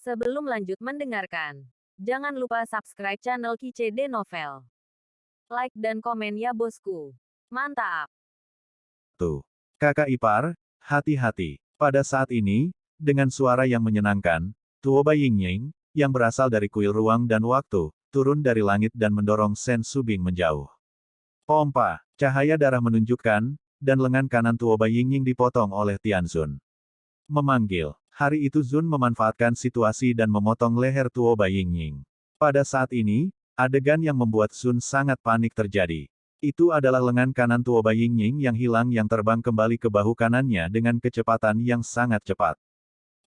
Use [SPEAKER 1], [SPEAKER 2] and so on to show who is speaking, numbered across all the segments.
[SPEAKER 1] Sebelum lanjut mendengarkan, jangan lupa subscribe channel KCD Novel. Like dan komen ya bosku. Mantap.
[SPEAKER 2] Tuh. Kakak ipar, hati-hati. Pada saat ini, dengan suara yang menyenangkan, Tuoba Yingying, yang berasal dari kuil ruang dan waktu, turun dari langit dan mendorong Sen Subing menjauh. Pompa, cahaya darah menunjukkan, dan lengan kanan Tuoba Yingying dipotong oleh Tianzun. Memanggil. Hari itu Zun memanfaatkan situasi dan memotong leher Tuoba Yingying. Pada saat ini, adegan yang membuat Zun sangat panik terjadi. Itu adalah lengan kanan Tuoba Yingying yang hilang yang terbang kembali ke bahu kanannya dengan kecepatan yang sangat cepat.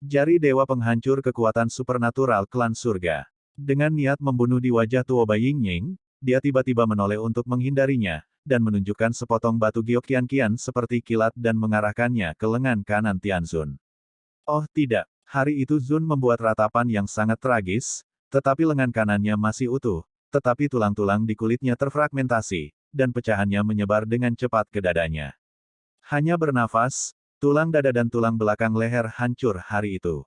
[SPEAKER 2] Jari dewa penghancur kekuatan supernatural klan surga. Dengan niat membunuh di wajah Tuoba Yingying, dia tiba-tiba menoleh untuk menghindarinya, dan menunjukkan sepotong batu Gyeokyan seperti kilat dan mengarahkannya ke lengan kanan Tianzun. Oh tidak, hari itu Zun membuat ratapan yang sangat tragis, tetapi lengan kanannya masih utuh, tetapi tulang-tulang di kulitnya terfragmentasi, dan pecahannya menyebar dengan cepat ke dadanya. Hanya bernafas, tulang dada dan tulang belakang leher hancur hari itu.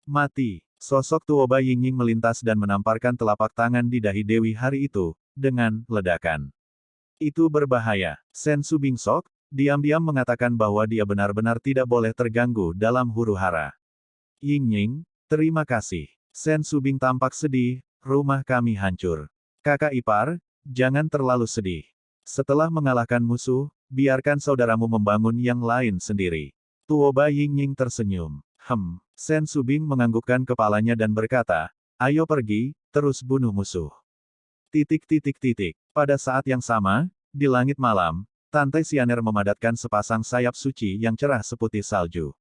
[SPEAKER 2] Mati, sosok Tuoba Yingying melintas dan menamparkan telapak tangan di dahi Dewi hari itu, dengan ledakan. Itu berbahaya. Sen Subing Sok, diam-diam mengatakan bahwa dia benar-benar tidak boleh terganggu dalam huru-hara. Yingying, terima kasih. Sen Subing tampak sedih, rumah kami hancur. Kakak ipar, jangan terlalu sedih. Setelah mengalahkan musuh, biarkan saudaramu membangun yang lain sendiri. Tuoba Yingying tersenyum. Sen Subing menganggukkan kepalanya dan berkata, ayo pergi, terus bunuh musuh. Pada saat yang sama, di langit malam, Tante Sianer memadatkan sepasang sayap suci yang cerah seputih salju.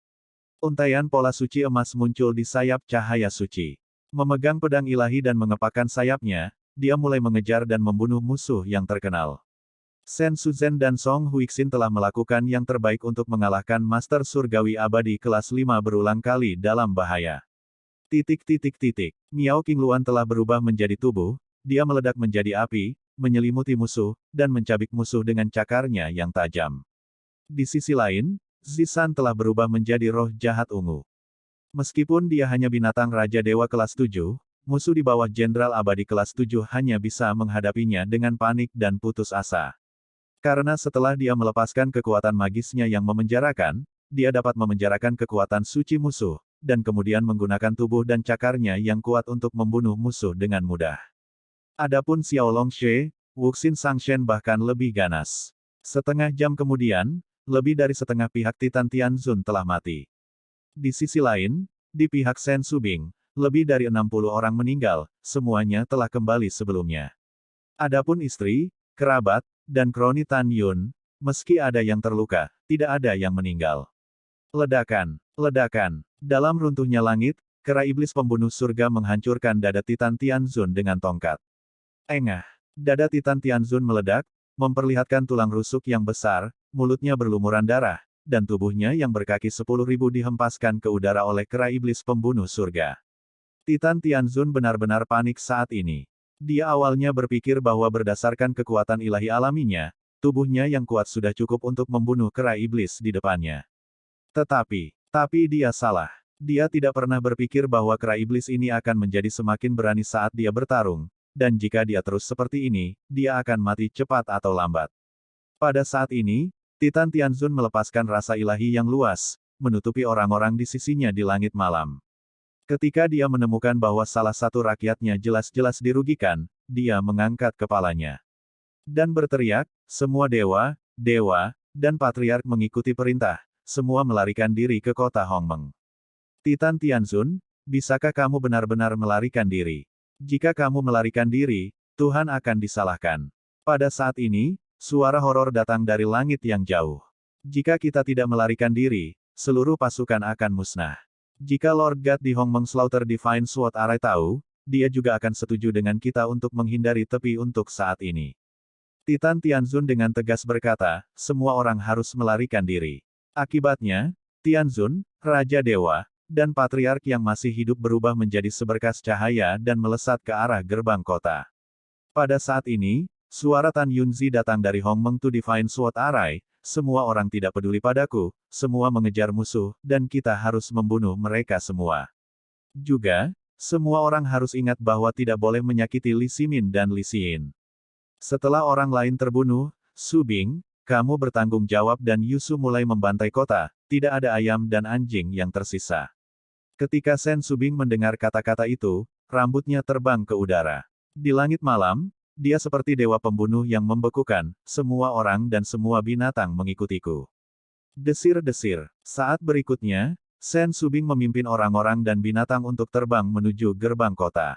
[SPEAKER 2] Untaian pola suci emas muncul di sayap cahaya suci. Memegang pedang ilahi dan mengepakkan sayapnya, dia mulai mengejar dan membunuh musuh yang terkenal. Sen Suzhen dan Song Huixin telah melakukan yang terbaik untuk mengalahkan Master Surgawi Abadi kelas 5 berulang kali dalam bahaya. Miao Qingluan telah berubah menjadi tubuh, dia meledak menjadi api, menyelimuti musuh, dan mencabik musuh dengan cakarnya yang tajam. Di sisi lain, Zisan telah berubah menjadi roh jahat ungu. Meskipun dia hanya binatang Raja Dewa kelas 7, musuh di bawah Jenderal Abadi kelas 7 hanya bisa menghadapinya dengan panik dan putus asa. Karena setelah dia melepaskan kekuatan magisnya yang memenjarakan, dia dapat memenjarakan kekuatan suci musuh, dan kemudian menggunakan tubuh dan cakarnya yang kuat untuk membunuh musuh dengan mudah. Adapun Xiao Longshe, Wuxin Sangshen bahkan lebih ganas. Setengah jam kemudian, lebih dari setengah pihak Titan Tianzun telah mati. Di sisi lain, di pihak Sen Subing, lebih dari 60 orang meninggal, semuanya telah kembali sebelumnya. Adapun istri, kerabat, dan kroni Tan Yun, meski ada yang terluka, tidak ada yang meninggal. Ledakan. Dalam runtuhnya langit, kera iblis pembunuh surga menghancurkan dada Titan Tianzun dengan tongkat. Engah. Dada Titan Tianzun meledak, memperlihatkan tulang rusuk yang besar, mulutnya berlumuran darah, dan tubuhnya yang berkaki 10.000 dihempaskan ke udara oleh kera iblis pembunuh surga. Titan Tianzun benar-benar panik saat ini. Dia awalnya berpikir bahwa berdasarkan kekuatan ilahi alaminya, tubuhnya yang kuat sudah cukup untuk membunuh kera iblis di depannya. Tetapi dia salah. Dia tidak pernah berpikir bahwa kera iblis ini akan menjadi semakin berani saat dia bertarung, dan jika dia terus seperti ini, dia akan mati cepat atau lambat. Pada saat ini, Titan Tianzun melepaskan rasa ilahi yang luas, menutupi orang-orang di sisinya di langit malam. Ketika dia menemukan bahwa salah satu rakyatnya jelas-jelas dirugikan, dia mengangkat kepalanya. Dan berteriak, semua dewa, dan patriark mengikuti perintah, semua melarikan diri ke kota Hongmeng. Titan Tianzun, bisakah kamu benar-benar melarikan diri? Jika kamu melarikan diri, Tuhan akan disalahkan. Pada saat ini, suara horor datang dari langit yang jauh. Jika kita tidak melarikan diri, seluruh pasukan akan musnah. Jika Lord God di Hongmeng Slaughter Divine Sword Array tahu, dia juga akan setuju dengan kita untuk menghindari tepi untuk saat ini. Titan Tianzun dengan tegas berkata, semua orang harus melarikan diri. Akibatnya, Tianzun, Raja Dewa, dan Patriark yang masih hidup berubah menjadi seberkas cahaya dan melesat ke arah gerbang kota. Pada saat ini, suara Tan Yunzi datang dari Hongmeng to Divine Sword Array, semua orang tidak peduli padaku, semua mengejar musuh, dan kita harus membunuh mereka semua. Juga, Semua orang harus ingat bahwa tidak boleh menyakiti Li Ximin dan Li Xin. Setelah orang lain terbunuh, Su Bing, kamu bertanggung jawab dan Yusu mulai membantai kota, tidak ada ayam dan anjing yang tersisa. Ketika Sen Subing mendengar kata-kata itu, rambutnya terbang ke udara. Di langit malam, dia seperti dewa pembunuh yang membekukan, semua orang dan semua binatang mengikutiku. Desir-desir. Saat berikutnya, Sen Subing memimpin orang-orang dan binatang untuk terbang menuju gerbang kota.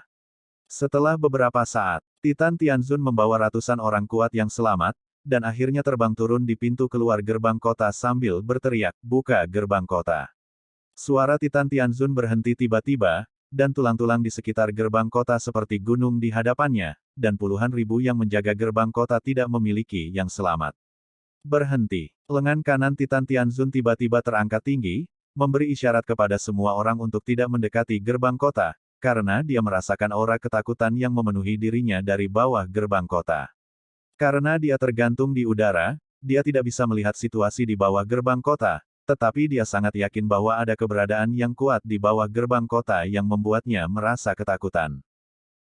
[SPEAKER 2] Setelah beberapa saat, Titan Tianzun membawa ratusan orang kuat yang selamat, dan akhirnya terbang turun di pintu keluar gerbang kota sambil berteriak, "Buka gerbang kota." Suara Titan Tianzun berhenti tiba-tiba, dan tulang-tulang di sekitar gerbang kota seperti gunung di hadapannya, dan puluhan ribu yang menjaga gerbang kota tidak memiliki yang selamat. Berhenti. Lengan kanan Titan Tianzun tiba-tiba terangkat tinggi, memberi isyarat kepada semua orang untuk tidak mendekati gerbang kota, karena dia merasakan aura ketakutan yang memenuhi dirinya dari bawah gerbang kota. Karena dia tergantung di udara, dia tidak bisa melihat situasi di bawah gerbang kota, tetapi dia sangat yakin bahwa ada keberadaan yang kuat di bawah gerbang kota yang membuatnya merasa ketakutan.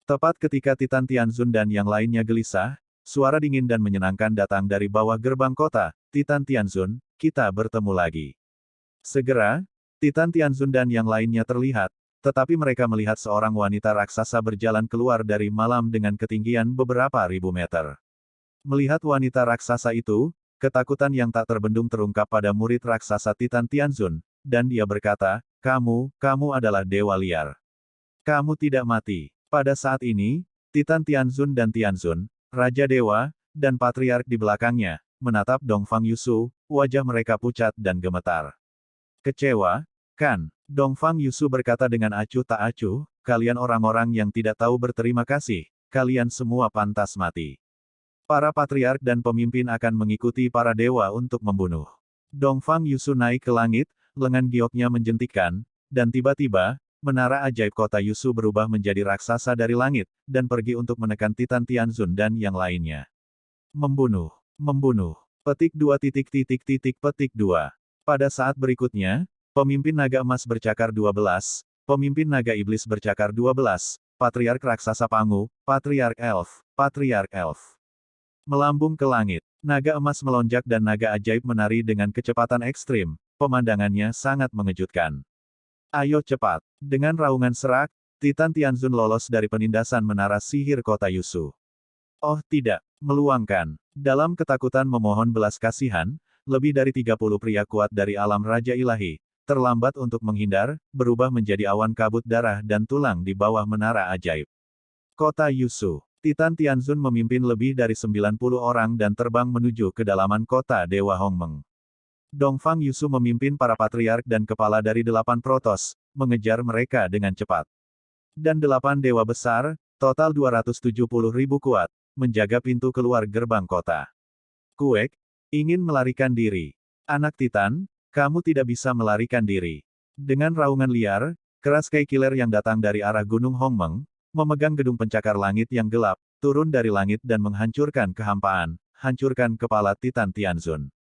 [SPEAKER 2] Tepat ketika Titan Tianzun dan yang lainnya gelisah, suara dingin dan menyenangkan datang dari bawah gerbang kota. "Titan Tianzun, kita bertemu lagi." Segera, Titan Tianzun dan yang lainnya terlihat, tetapi mereka melihat seorang wanita raksasa berjalan keluar dari malam dengan ketinggian beberapa ribu meter. Melihat wanita raksasa itu, ketakutan yang tak terbendung terungkap pada murid raksasa Titan Tianzun, dan dia berkata, kamu adalah dewa liar. Kamu tidak mati." Pada saat ini, Titan Tianzun dan Tianzun, Raja Dewa, dan Patriark di belakangnya, menatap Dongfang Yusu, wajah mereka pucat dan gemetar. Kecewa, kan? Dongfang Yusu berkata dengan acuh tak acuh, "Kalian orang-orang yang tidak tahu berterima kasih, kalian semua pantas mati. Para patriark dan pemimpin akan mengikuti para dewa untuk membunuh." Dongfang Yusu naik ke langit, lengan gioknya menjentikkan, dan tiba-tiba, menara ajaib kota Yusu berubah menjadi raksasa dari langit, dan pergi untuk menekan Titan Tianzun dan yang lainnya. Membunuh. Membunuh. Petik 2. Pada saat berikutnya, pemimpin naga emas bercakar 12, pemimpin naga iblis bercakar 12, patriark raksasa Pangu, patriark elf. Melambung ke langit, naga emas melonjak dan naga ajaib menari dengan kecepatan ekstrim, pemandangannya sangat mengejutkan. "Ayo cepat!" Dengan raungan serak, Titan Tianzun lolos dari penindasan menara sihir kota Yusu. "Oh tidak!" Meluangkan. Dalam ketakutan memohon belas kasihan, lebih dari 30 pria kuat dari alam Raja Ilahi, terlambat untuk menghindar, berubah menjadi awan kabut darah dan tulang di bawah menara ajaib. Kota Yusu. Titan Tianzun memimpin lebih dari 90 orang dan terbang menuju kedalaman kota Dewa Hongmeng. Dongfang Yusu memimpin para patriark dan kepala dari 8 protos, mengejar mereka dengan cepat. Dan 8 dewa besar, total 270.000 kuat, menjaga pintu keluar gerbang kota. "Kuek, ingin melarikan diri. Anak Titan, kamu tidak bisa melarikan diri." Dengan raungan liar, keras Kei Killer yang datang dari arah Gunung Hongmeng, memegang gedung pencakar langit yang gelap, turun dari langit dan menghancurkan kehampaan, hancurkan kepala Titan Tianzun.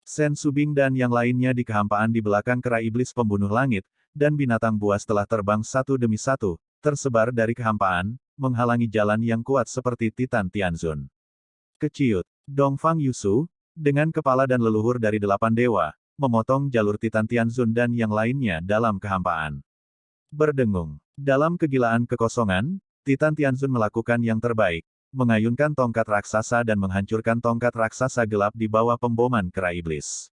[SPEAKER 2] Sen Subing dan yang lainnya di kehampaan di belakang kera iblis pembunuh langit, dan binatang buas telah terbang satu demi satu, tersebar dari kehampaan, menghalangi jalan yang kuat seperti Titan Tianzun. Keciut, Dongfang Yusu, dengan kepala dan leluhur dari 8 dewa, memotong jalur Titan Tianzun dan yang lainnya dalam kehampaan. Berdengung. Dalam kegilaan kekosongan, Titan Tianzun melakukan yang terbaik, mengayunkan tongkat raksasa dan menghancurkan tongkat raksasa gelap di bawah pemboman kera iblis.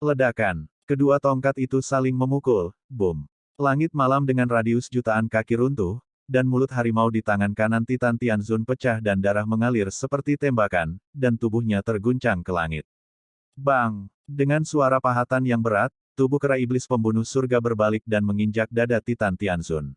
[SPEAKER 2] Ledakan. Kedua tongkat itu saling memukul, boom. Langit malam dengan radius jutaan kaki runtuh, dan mulut harimau di tangan kanan Titan Tianzun pecah dan darah mengalir seperti tembakan, dan tubuhnya terguncang ke langit. Bang! Dengan suara pahatan yang berat, tubuh kera iblis pembunuh surga berbalik dan menginjak dada Titan Tianzun.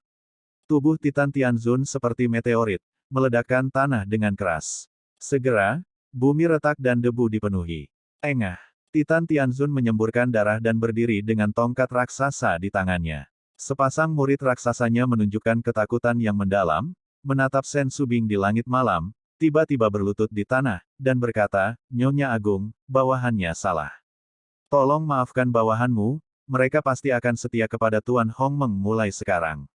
[SPEAKER 2] Tubuh Titan Tianzun seperti meteorit, meledakkan tanah dengan keras. Segera, bumi retak dan debu dipenuhi. Engah! Titan Tianzun menyemburkan darah dan berdiri dengan tongkat raksasa di tangannya. Sepasang murid raksasanya menunjukkan ketakutan yang mendalam, menatap Sen Subing di langit malam, tiba-tiba berlutut di tanah, dan berkata, "Nyonya Agung, bawahannya salah. Tolong maafkan bawahanmu, mereka pasti akan setia kepada Tuan Hongmeng mulai sekarang."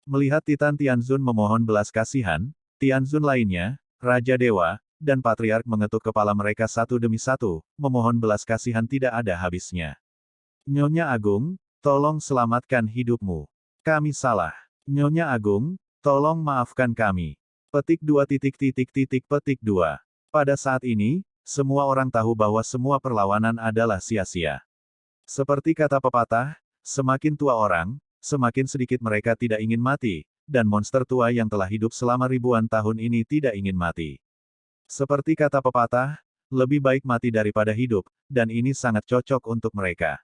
[SPEAKER 2] Melihat Titan Tianzun memohon belas kasihan, Tianzun lainnya, Raja Dewa, dan Patriark mengetuk kepala mereka satu demi satu, memohon belas kasihan tidak ada habisnya. Nyonya Agung, tolong selamatkan hidupmu. Kami salah. Nyonya Agung, tolong maafkan kami. Petik 2 petik 2. Pada saat ini, semua orang tahu bahwa semua perlawanan adalah sia-sia. Seperti kata pepatah, semakin tua orang, semakin sedikit mereka tidak ingin mati, dan monster tua yang telah hidup selama ribuan tahun ini tidak ingin mati. Seperti kata pepatah, lebih baik mati daripada hidup, dan ini sangat cocok untuk mereka.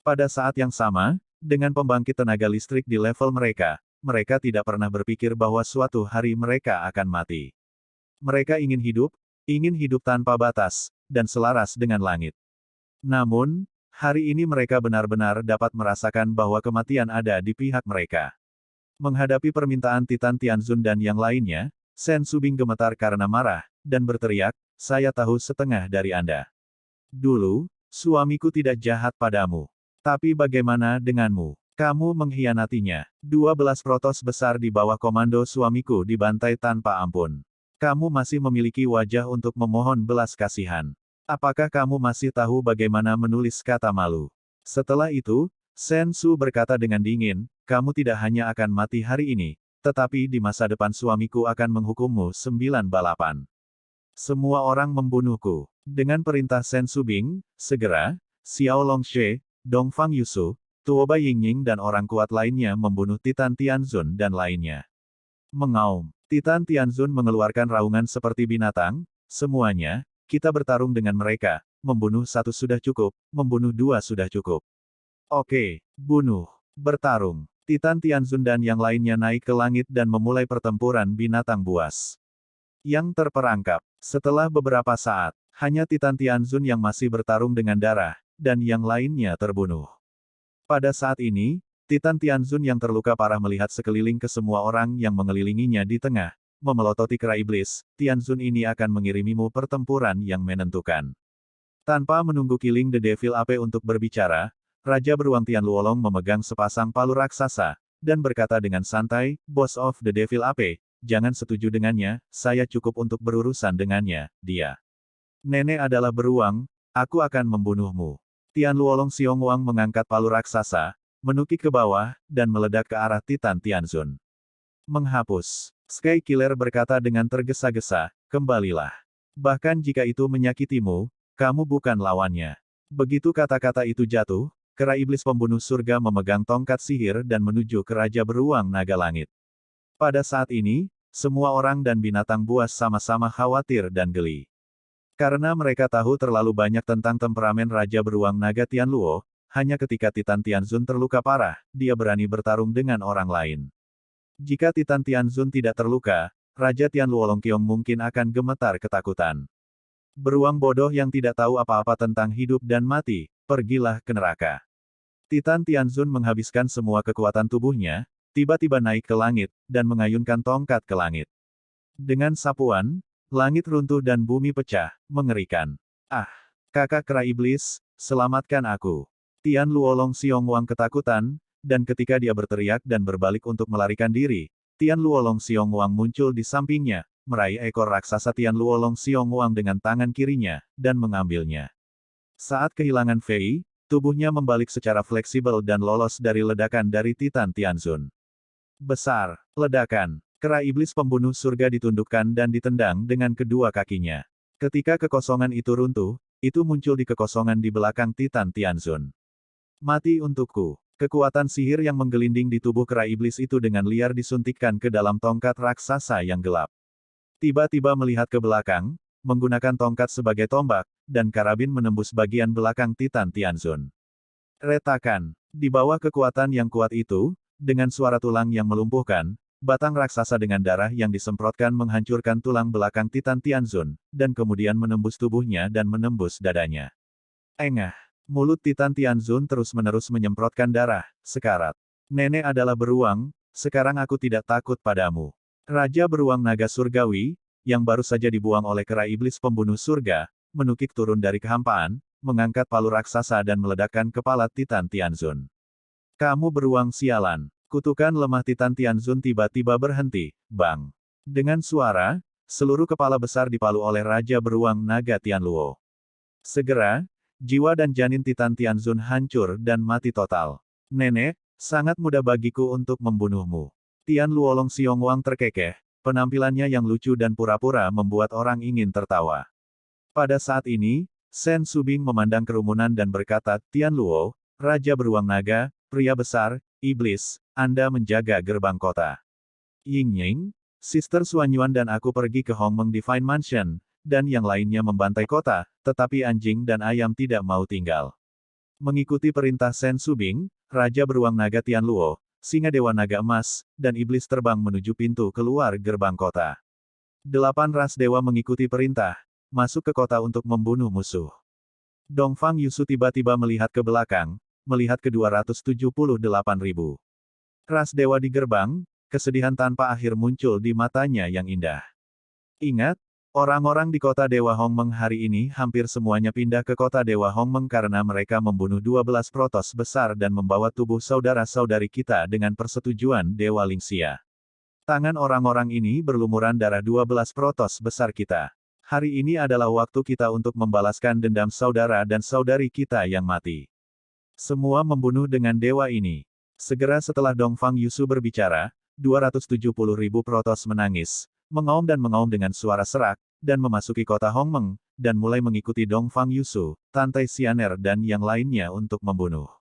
[SPEAKER 2] Pada saat yang sama, dengan pembangkit tenaga listrik di level mereka, mereka tidak pernah berpikir bahwa suatu hari mereka akan mati. Mereka ingin hidup tanpa batas, dan selaras dengan langit. Namun, hari ini mereka benar-benar dapat merasakan bahwa kematian ada di pihak mereka. Menghadapi permintaan Titan Tianzun dan yang lainnya, Shen Subing gemetar karena marah, dan berteriak, "Saya tahu setengah dari Anda. Dulu, suamiku tidak jahat padamu. Tapi bagaimana denganmu? Kamu mengkhianatinya. 12 protos besar di bawah komando suamiku dibantai tanpa ampun. Kamu masih memiliki wajah untuk memohon belas kasihan. Apakah kamu masih tahu bagaimana menulis kata malu?" Setelah itu, Shen Su berkata dengan dingin, "Kamu tidak hanya akan mati hari ini, tetapi di masa depan suamiku akan menghukummu 9 balapan. Semua orang membunuhku." Dengan perintah Shen Subing, segera, Xiao Longshe, Dongfang Yusu, Tuoba Yingying dan orang kuat lainnya membunuh Titan Tianzun dan lainnya. Mengaum. Titan Tianzun mengeluarkan raungan seperti binatang, "Semuanya, kita bertarung dengan mereka, membunuh satu sudah cukup, membunuh dua sudah cukup. Oke, bunuh, bertarung." Titan Tianzun dan yang lainnya naik ke langit dan memulai pertempuran binatang buas. Yang terperangkap. Setelah beberapa saat, hanya Titan Tianzun yang masih bertarung dengan darah, dan yang lainnya terbunuh. Pada saat ini, Titan Tianzun yang terluka parah melihat sekeliling ke semua orang yang mengelilinginya di tengah, memelototi kera iblis, "Tianzun ini akan mengirimimu pertempuran yang menentukan." Tanpa menunggu Killing the Devil Ape untuk berbicara, Raja Beruang Tian Luolong memegang sepasang palu raksasa, dan berkata dengan santai, "Boss of the Devil Ape, jangan setuju dengannya, saya cukup untuk berurusan dengannya, dia. Nenek adalah beruang, aku akan membunuhmu." Tian Luolong Xiongwang mengangkat palu raksasa, menukik ke bawah, dan meledak ke arah Titan Tianzun. "Menghapus." Sky Killer berkata dengan tergesa-gesa, "Kembalilah. Bahkan jika itu menyakitimu, kamu bukan lawannya." Begitu kata-kata itu jatuh, kera iblis pembunuh surga memegang tongkat sihir dan menuju ke Raja Beruang Naga Langit. Pada saat ini, semua orang dan binatang buas sama-sama khawatir dan geli. Karena mereka tahu terlalu banyak tentang temperamen Raja Beruang Naga Tianluo, hanya ketika Titan Tianzun terluka parah, dia berani bertarung dengan orang lain. Jika Titan Tianzun tidak terluka, Raja Tianluo Longqiong mungkin akan gemetar ketakutan. Beruang bodoh yang tidak tahu apa-apa tentang hidup dan mati, pergilah ke neraka. Titan Tianzun menghabiskan semua kekuatan tubuhnya, tiba-tiba naik ke langit, dan mengayunkan tongkat ke langit. Dengan sapuan, langit runtuh dan bumi pecah, mengerikan. "Ah! Kakak kera iblis, selamatkan aku." Tian Luolong Xiongwang ketakutan, dan ketika dia berteriak dan berbalik untuk melarikan diri, Tian Luolong Xiongwang muncul di sampingnya, meraih ekor raksasa Tian Luolong Xiongwang dengan tangan kirinya, dan mengambilnya. Saat kehilangan Fei, tubuhnya membalik secara fleksibel dan lolos dari ledakan dari Titan Tianzun. Besar, ledakan. Kera iblis pembunuh surga ditundukkan dan ditendang dengan kedua kakinya. Ketika kekosongan itu runtuh, itu muncul di kekosongan di belakang Titan Tianzun. "Mati untukku." Kekuatan sihir yang menggelinding di tubuh kera iblis itu dengan liar disuntikkan ke dalam tongkat raksasa yang gelap. Tiba-tiba melihat ke belakang, menggunakan tongkat sebagai tombak, dan karabin menembus bagian belakang Titan Tianzun. Retakan. Di bawah kekuatan yang kuat itu, dengan suara tulang yang melumpuhkan, batang raksasa dengan darah yang disemprotkan menghancurkan tulang belakang Titan Tianzun, dan kemudian menembus tubuhnya dan menembus dadanya. Engah. Mulut Titan Tianzun terus-menerus menyemprotkan darah, sekarat. "Nenek adalah beruang, sekarang aku tidak takut padamu." Raja Beruang Naga Surgawi, yang baru saja dibuang oleh kera iblis pembunuh surga, menukik turun dari kehampaan, mengangkat palu raksasa dan meledakkan kepala Titan Tianzun. "Kamu beruang sialan. Kutukan lemah Titan Tianzun tiba-tiba berhenti, bang. Dengan suara, seluruh kepala besar dipalu oleh Raja Beruang Naga Tianluo. Segera, jiwa dan janin Titan Tianzun hancur dan mati total. Nenek, sangat mudah bagiku untuk membunuhmu. Tian Luolong Xiongwang terkekeh, penampilannya yang lucu dan pura-pura membuat orang ingin tertawa. Pada saat ini, Shen Subing memandang kerumunan dan berkata, Tian Luo, Raja Beruang Naga, pria besar, iblis, Anda menjaga gerbang kota. Ying Ying, Sister Suanyuan dan aku pergi ke Hongmeng Divine Mansion, dan yang lainnya membantai kota, tetapi anjing dan ayam tidak mau tinggal. Mengikuti perintah Shen Subing, Raja Beruang Naga Tianluo, Singa Dewa Naga Emas, dan Iblis terbang menuju pintu keluar gerbang kota. 8 ras dewa mengikuti perintah, masuk ke kota untuk membunuh musuh. Dongfang Yusu tiba-tiba melihat ke belakang, melihat ke 278.000 ras dewa di gerbang, kesedihan tanpa akhir muncul di matanya yang indah. Ingat, orang-orang di kota Dewa Hongmeng hari ini hampir semuanya pindah ke kota Dewa Hongmeng karena mereka membunuh 12 protos besar dan membawa tubuh saudara-saudari kita dengan persetujuan Dewa Lingxia. Tangan orang-orang ini berlumuran darah 12 protos besar kita. Hari ini adalah waktu kita untuk membalaskan dendam saudara dan saudari kita yang mati. Semua membunuh dengan dewa ini. Segera setelah Dongfang Yusu berbicara, 270.000 protos menangis, mengaum dengan suara serak, dan memasuki kota Hongmeng, dan mulai mengikuti Dongfang Yusu, Tantai Xianer dan yang lainnya untuk membunuh.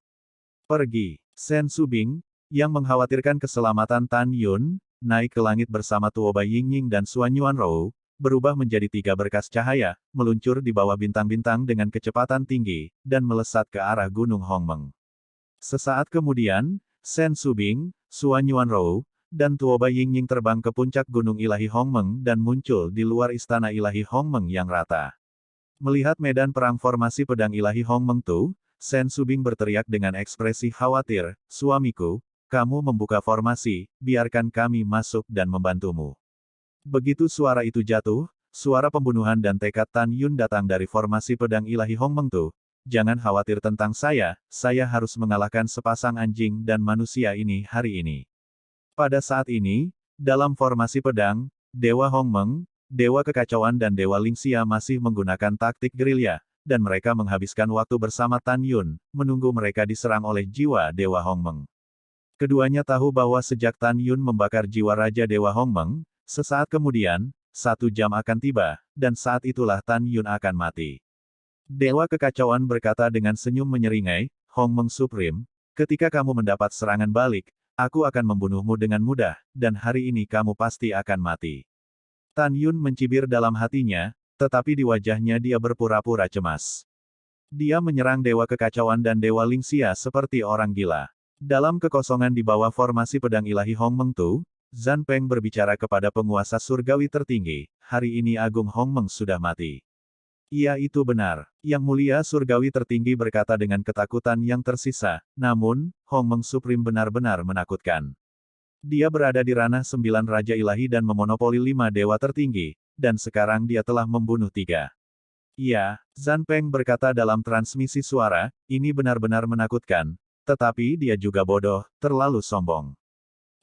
[SPEAKER 2] Pergi. Shen Subing, yang mengkhawatirkan keselamatan Tan Yun, naik ke langit bersama Tuoba Yingying dan Suanyuan Rou, berubah menjadi 3 berkas cahaya, meluncur di bawah bintang-bintang dengan kecepatan tinggi, dan melesat ke arah Gunung Hongmeng. Sesaat kemudian, Shen Subing, Suanyuan Rou, dan Tuoba Yingying terbang ke puncak Gunung Ilahi Hongmeng dan muncul di luar Istana Ilahi Hongmeng yang rata. Melihat medan perang formasi pedang Ilahi Hongmeng Tu, Shen Subing berteriak dengan ekspresi khawatir, suamiku, kamu membuka formasi, biarkan kami masuk dan membantumu. Begitu suara itu jatuh, suara pembunuhan dan tekad Tan Yun datang dari formasi pedang Ilahi Hongmeng Tu. Jangan khawatir tentang saya harus mengalahkan sepasang anjing dan manusia ini hari ini. Pada saat ini, dalam formasi pedang, Dewa Hongmeng, Dewa Kekacauan dan Dewa Lingxia masih menggunakan taktik gerilya, dan mereka menghabiskan waktu bersama Tan Yun, menunggu mereka diserang oleh jiwa Dewa Hongmeng. Keduanya tahu bahwa sejak Tan Yun membakar jiwa Raja Dewa Hongmeng, sesaat kemudian, 1 jam akan tiba, dan saat itulah Tan Yun akan mati. Dewa Kekacauan berkata dengan senyum menyeringai, Hongmeng Supreme, ketika kamu mendapat serangan balik, aku akan membunuhmu dengan mudah, dan hari ini kamu pasti akan mati. Tan Yun mencibir dalam hatinya, tetapi di wajahnya dia berpura-pura cemas. Dia menyerang Dewa Kekacauan dan Dewa Lingxia seperti orang gila. Dalam kekosongan di bawah formasi pedang Ilahi Hongmeng Tu, Zhan Peng berbicara kepada penguasa surgawi tertinggi, hari ini Agung Hongmeng sudah mati. Iya itu benar, Yang Mulia Surgawi Tertinggi berkata dengan ketakutan yang tersisa, namun, Hongmeng Supreme benar-benar menakutkan. Dia berada di ranah 9 Raja Ilahi dan memonopoli 5 Dewa Tertinggi, dan sekarang dia telah membunuh 3. Iya, Zhan Peng berkata dalam transmisi suara, ini benar-benar menakutkan, tetapi dia juga bodoh, terlalu sombong.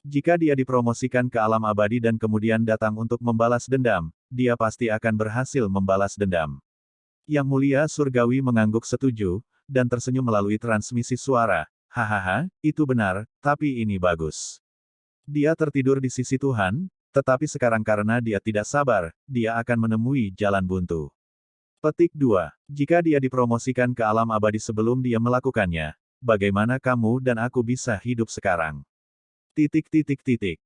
[SPEAKER 2] Jika dia dipromosikan ke alam abadi dan kemudian datang untuk membalas dendam, dia pasti akan berhasil membalas dendam. Yang Mulia Surgawi mengangguk setuju, dan tersenyum melalui transmisi suara, hahaha, itu benar, tapi ini bagus. Dia tertidur di sisi Tuhan, tetapi sekarang karena dia tidak sabar, dia akan menemui jalan buntu. Petik 2. Jika dia dipromosikan ke alam abadi sebelum dia melakukannya, bagaimana kamu dan aku bisa hidup sekarang?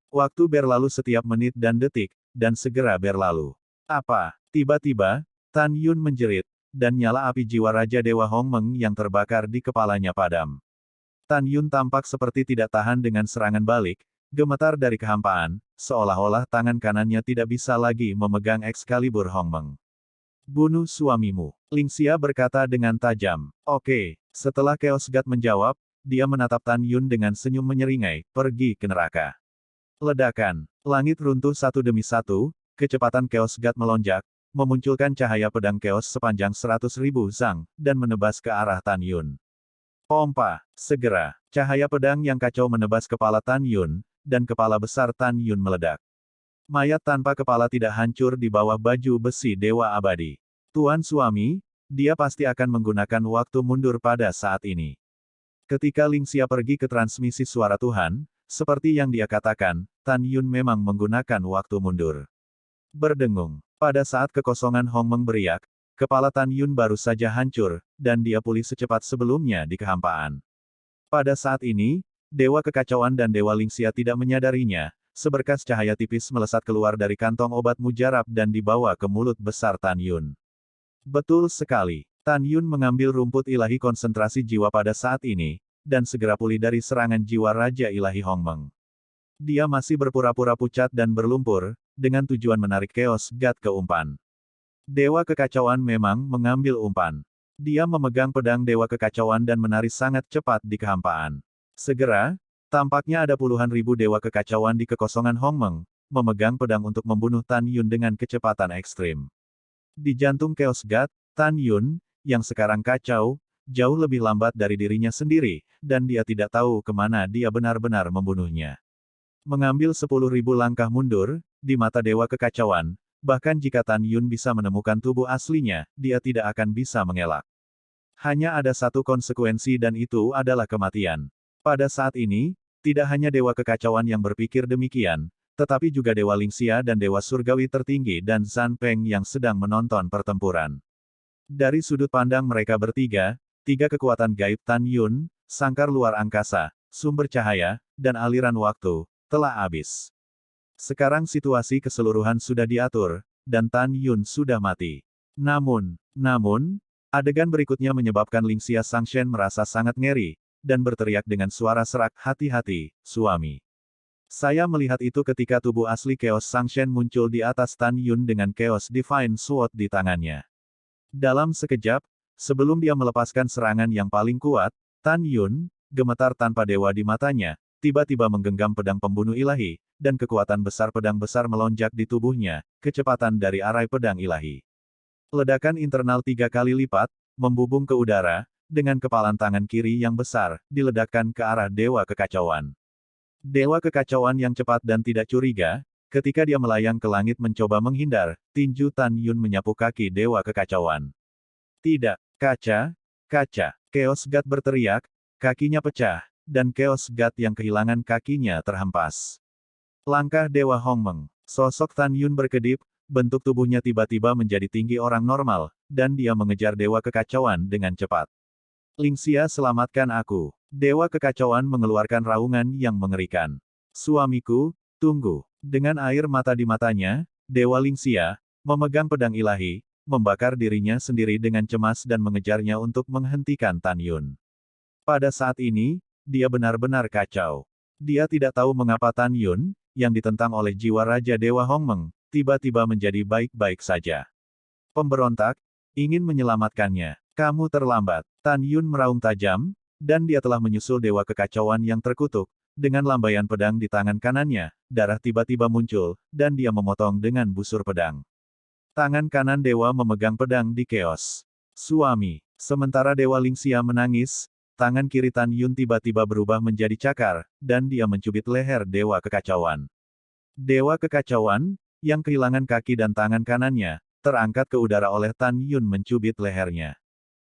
[SPEAKER 2] Waktu berlalu setiap menit dan detik, dan segera berlalu. Apa? Tiba-tiba, Tan Yun menjerit, dan nyala api jiwa Raja Dewa Hongmeng yang terbakar di kepalanya padam. Tan Yun tampak seperti tidak tahan dengan serangan balik, gemetar dari kehampaan, seolah-olah tangan kanannya tidak bisa lagi memegang Excalibur Hongmeng. Bunuh suamimu, Lingxia berkata dengan tajam. Oke, setelah Chaos God menjawab, dia menatap Tan Yun dengan senyum menyeringai, pergi ke neraka. Ledakan, langit runtuh satu demi satu, kecepatan Chaos God melonjak, memunculkan cahaya pedang Chaos sepanjang 100.000 zang, dan menebas ke arah Tan Yun. Pompa, segera. Cahaya pedang yang kacau menebas kepala Tan Yun, dan kepala besar Tan Yun meledak. Mayat tanpa kepala tidak hancur di bawah baju besi Dewa Abadi. Tuan suami, dia pasti akan menggunakan waktu mundur pada saat ini. Ketika Lingxia pergi ke transmisi suara Tuhan, seperti yang dia katakan, Tan Yun memang menggunakan waktu mundur. Berdengung. Pada saat kekosongan Hongmeng beriak, kepala Tan Yun baru saja hancur, dan dia pulih secepat sebelumnya di kehampaan. Pada saat ini, Dewa Kekacauan dan Dewa Lingxia tidak menyadarinya, seberkas cahaya tipis melesat keluar dari kantong obat mujarab dan dibawa ke mulut besar Tan Yun. Betul sekali. Tan Yun mengambil rumput ilahi konsentrasi jiwa pada saat ini, dan segera pulih dari serangan jiwa Raja Ilahi Hongmeng. Dia masih berpura-pura pucat dan berlumpur, dengan tujuan menarik Chaos God ke umpan. Dewa Kekacauan memang mengambil umpan. Dia memegang pedang Dewa Kekacauan dan menari sangat cepat di kehampaan. Segera, tampaknya ada puluhan ribu Dewa Kekacauan di kekosongan Hongmeng, memegang pedang untuk membunuh Tan Yun dengan kecepatan ekstrim. Di jantung Chaos God, Tan Yun, yang sekarang kacau, jauh lebih lambat dari dirinya sendiri, dan dia tidak tahu kemana dia benar-benar membunuhnya. Mengambil 10.000 langkah mundur, di mata Dewa Kekacauan, bahkan jika Tan Yun bisa menemukan tubuh aslinya, dia tidak akan bisa mengelak. Hanya ada satu konsekuensi dan itu adalah kematian. Pada saat ini, tidak hanya Dewa Kekacauan yang berpikir demikian, tetapi juga Dewa Lingxia dan Dewa Surgawi tertinggi dan Zhan Peng yang sedang menonton pertempuran. Dari sudut pandang mereka bertiga, tiga kekuatan gaib Tan Yun, sangkar luar angkasa, sumber cahaya, dan aliran waktu, telah habis. Sekarang situasi keseluruhan sudah diatur, dan Tan Yun sudah mati. Namun, adegan berikutnya menyebabkan Lingxia Sangshen merasa sangat ngeri, dan berteriak dengan suara serak, "Hati-hati, suami." Saya melihat itu ketika tubuh asli Chaos Sangshen muncul di atas Tan Yun dengan Chaos Divine Sword di tangannya. Dalam sekejap, sebelum dia melepaskan serangan yang paling kuat, Tan Yun, gemetar tanpa dewa di matanya, tiba-tiba menggenggam pedang pembunuh ilahi, dan kekuatan besar pedang besar melonjak di tubuhnya, kecepatan dari arai pedang ilahi. Ledakan internal 3 kali lipat, membubung ke udara, dengan kepalan tangan kiri yang besar, diledakkan ke arah Dewa Kekacauan. Dewa Kekacauan yang cepat dan tidak curiga, ketika dia melayang ke langit mencoba menghindar, tinju Tan Yun menyapu kaki Dewa Kekacauan. Tidak, kaca, kaca, Chaos God berteriak, kakinya pecah, dan Chaos God yang kehilangan kakinya terhempas. Langkah Dewa Hongmeng, sosok Tan Yun berkedip, bentuk tubuhnya tiba-tiba menjadi tinggi orang normal, dan dia mengejar Dewa Kekacauan dengan cepat. Lingxia, selamatkan aku. Dewa Kekacauan mengeluarkan raungan yang mengerikan. Suamiku, tunggu. Dengan air mata di matanya, Dewa Lingxia, memegang pedang ilahi, membakar dirinya sendiri dengan cemas dan mengejarnya untuk menghentikan Tan Yun. Pada saat ini, dia benar-benar kacau. Dia tidak tahu mengapa Tan Yun, yang ditentang oleh jiwa Raja Dewa Hongmeng, tiba-tiba menjadi baik-baik saja. Pemberontak, ingin menyelamatkannya. Kamu terlambat. Tan Yun meraung tajam, dan dia telah menyusul Dewa Kekacauan yang terkutuk. Dengan lambaian pedang di tangan kanannya, darah tiba-tiba muncul, dan dia memotong dengan busur pedang. Tangan kanan Dewa memegang pedang di Chaos. Suami. Sementara Dewa Lingxia menangis, tangan kiri Tan Yun tiba-tiba berubah menjadi cakar, dan dia mencubit leher Dewa Kekacauan. Dewa Kekacauan, yang kehilangan kaki dan tangan kanannya, terangkat ke udara oleh Tan Yun mencubit lehernya.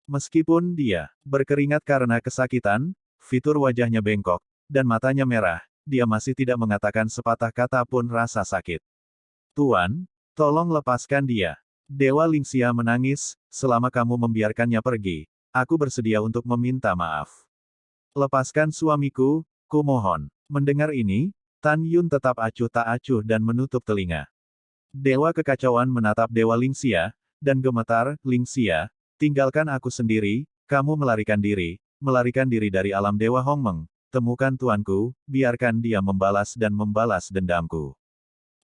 [SPEAKER 2] Meskipun dia berkeringat karena kesakitan, fitur wajahnya bengkok, dan matanya merah, dia masih tidak mengatakan sepatah kata pun rasa sakit. Tuan, tolong lepaskan dia. Dewa Lingxia menangis, selama kamu membiarkannya pergi, aku bersedia untuk meminta maaf. Lepaskan suamiku, kumohon. Mendengar ini, Tan Yun tetap acuh tak acuh dan menutup telinga. Dewa Kekacauan menatap Dewa Lingxia, dan gemetar, Lingxia, tinggalkan aku sendiri, kamu melarikan diri dari alam Dewa Hongmeng, temukan tuanku, biarkan dia membalas dendamku.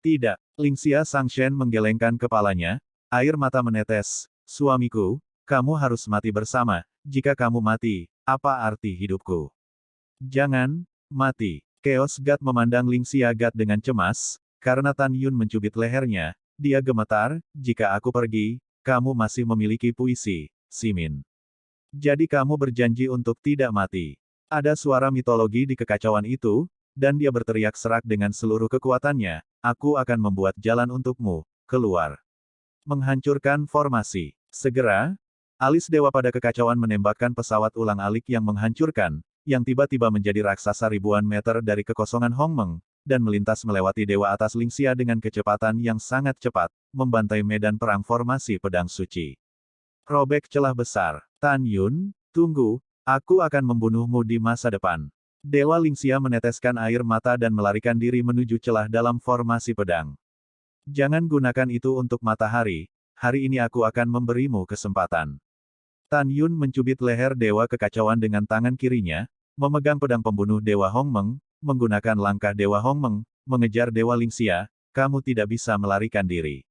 [SPEAKER 2] Tidak, Lingxia Sangshen menggelengkan kepalanya, air mata menetes, suamiku, kamu harus mati bersama, jika kamu mati, apa arti hidupku? Jangan, mati. Chaos God memandang Lingxia God dengan cemas, karena Tan Yun mencubit lehernya, dia gemetar, jika aku pergi, kamu masih memiliki puisi, Simin. Jadi kamu berjanji untuk tidak mati. Ada suara mitologi di kekacauan itu, dan dia berteriak serak dengan seluruh kekuatannya, aku akan membuat jalan untukmu, keluar. Menghancurkan formasi. Segera, alis dewa pada kekacauan menembakkan pesawat ulang-alik yang menghancurkan, yang tiba-tiba menjadi raksasa ribuan meter dari kekosongan Hongmeng, dan melintas melewati dewa atas Lingxia dengan kecepatan yang sangat cepat, membantai medan perang formasi pedang suci. Robek celah besar. Tan Yun, tunggu, aku akan membunuhmu di masa depan. Dewa Lingxia meneteskan air mata dan melarikan diri menuju celah dalam formasi pedang. Jangan gunakan itu untuk matahari, hari ini aku akan memberimu kesempatan. Tan Yun mencubit leher Dewa Kekacauan dengan tangan kirinya, memegang pedang pembunuh Dewa Hongmeng, menggunakan langkah Dewa Hongmeng, mengejar Dewa Lingxia, kamu tidak bisa melarikan diri.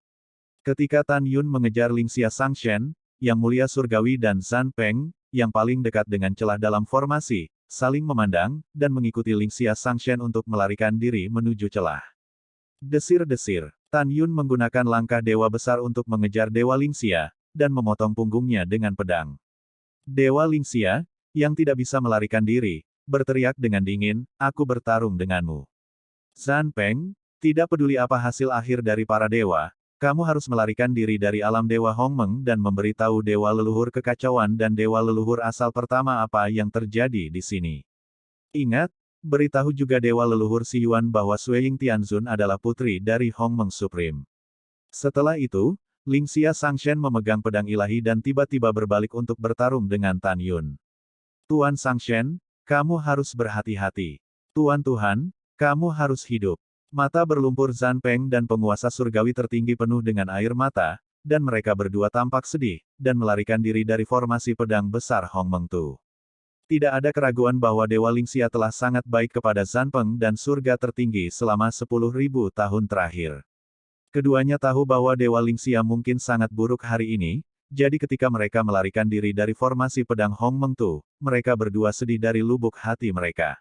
[SPEAKER 2] Ketika Tan Yun mengejar Lingxia Sangshen, Yang Mulia Surgawi dan Zhan Peng, yang paling dekat dengan celah dalam formasi, saling memandang, dan mengikuti Lingxia Sangshen untuk melarikan diri menuju celah. Desir-desir, Tan Yun menggunakan langkah dewa besar untuk mengejar Dewa Lingxia, dan memotong punggungnya dengan pedang. Dewa Lingxia, yang tidak bisa melarikan diri, berteriak dengan dingin, aku bertarung denganmu. Zhan Peng, tidak peduli apa hasil akhir dari para dewa, kamu harus melarikan diri dari alam Dewa Hongmeng dan memberitahu Dewa Leluhur Kekacauan dan Dewa Leluhur asal pertama apa yang terjadi di sini. Ingat, beritahu juga Dewa Leluhur Si Yuan bahwa Sueying Tianzun adalah putri dari Hongmeng Supreme. Setelah itu, Lingxia Sangshen memegang pedang ilahi dan tiba-tiba berbalik untuk bertarung dengan Tan Yun. Tuan Sangshen, kamu harus berhati-hati. Tuan, kamu harus hidup. Mata berlumpur Zhan Peng dan penguasa surgawi tertinggi penuh dengan air mata, dan mereka berdua tampak sedih, dan melarikan diri dari formasi pedang besar Hongmeng Tu. Tidak ada keraguan bahwa Dewa Lingxia telah sangat baik kepada Zhan Peng dan surga tertinggi selama 10.000 tahun terakhir. Keduanya tahu bahwa Dewa Lingxia mungkin sangat buruk hari ini, jadi ketika mereka melarikan diri dari formasi pedang Hongmeng Tu, mereka berdua sedih dari lubuk hati mereka.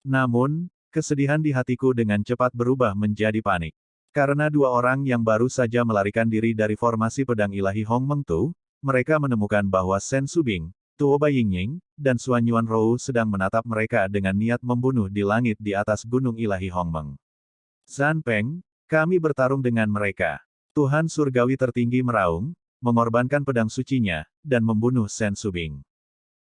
[SPEAKER 2] Namun, kesedihan di hatiku dengan cepat berubah menjadi panik. Karena dua orang yang baru saja melarikan diri dari formasi pedang ilahi Hongmeng Tu, mereka menemukan bahwa Shen Subing, Tuo Baiying, dan Xuan Yuan Rou sedang menatap mereka dengan niat membunuh di langit di atas gunung ilahi Hongmeng. Zhan Peng, kami bertarung dengan mereka. Tuhan Surgawi tertinggi meraung, mengorbankan pedang sucinya, dan membunuh Shen Subing.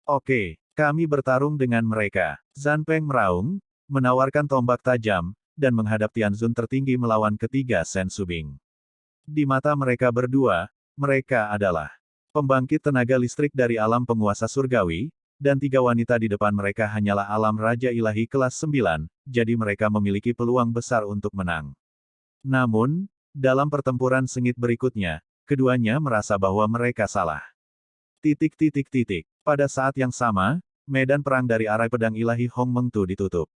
[SPEAKER 2] Oke, kami bertarung dengan mereka. Zhan Peng meraung, menawarkan tombak tajam, dan menghadap Tianzun tertinggi melawan ketiga Shen Subing. Di mata mereka berdua, mereka adalah pembangkit tenaga listrik dari alam penguasa surgawi, dan tiga wanita di depan mereka hanyalah alam Raja Ilahi kelas 9, jadi mereka memiliki peluang besar untuk menang. Namun, dalam pertempuran sengit berikutnya, keduanya merasa bahwa mereka salah. Pada saat yang sama, medan perang dari arai pedang ilahi Hongmeng Tu ditutup.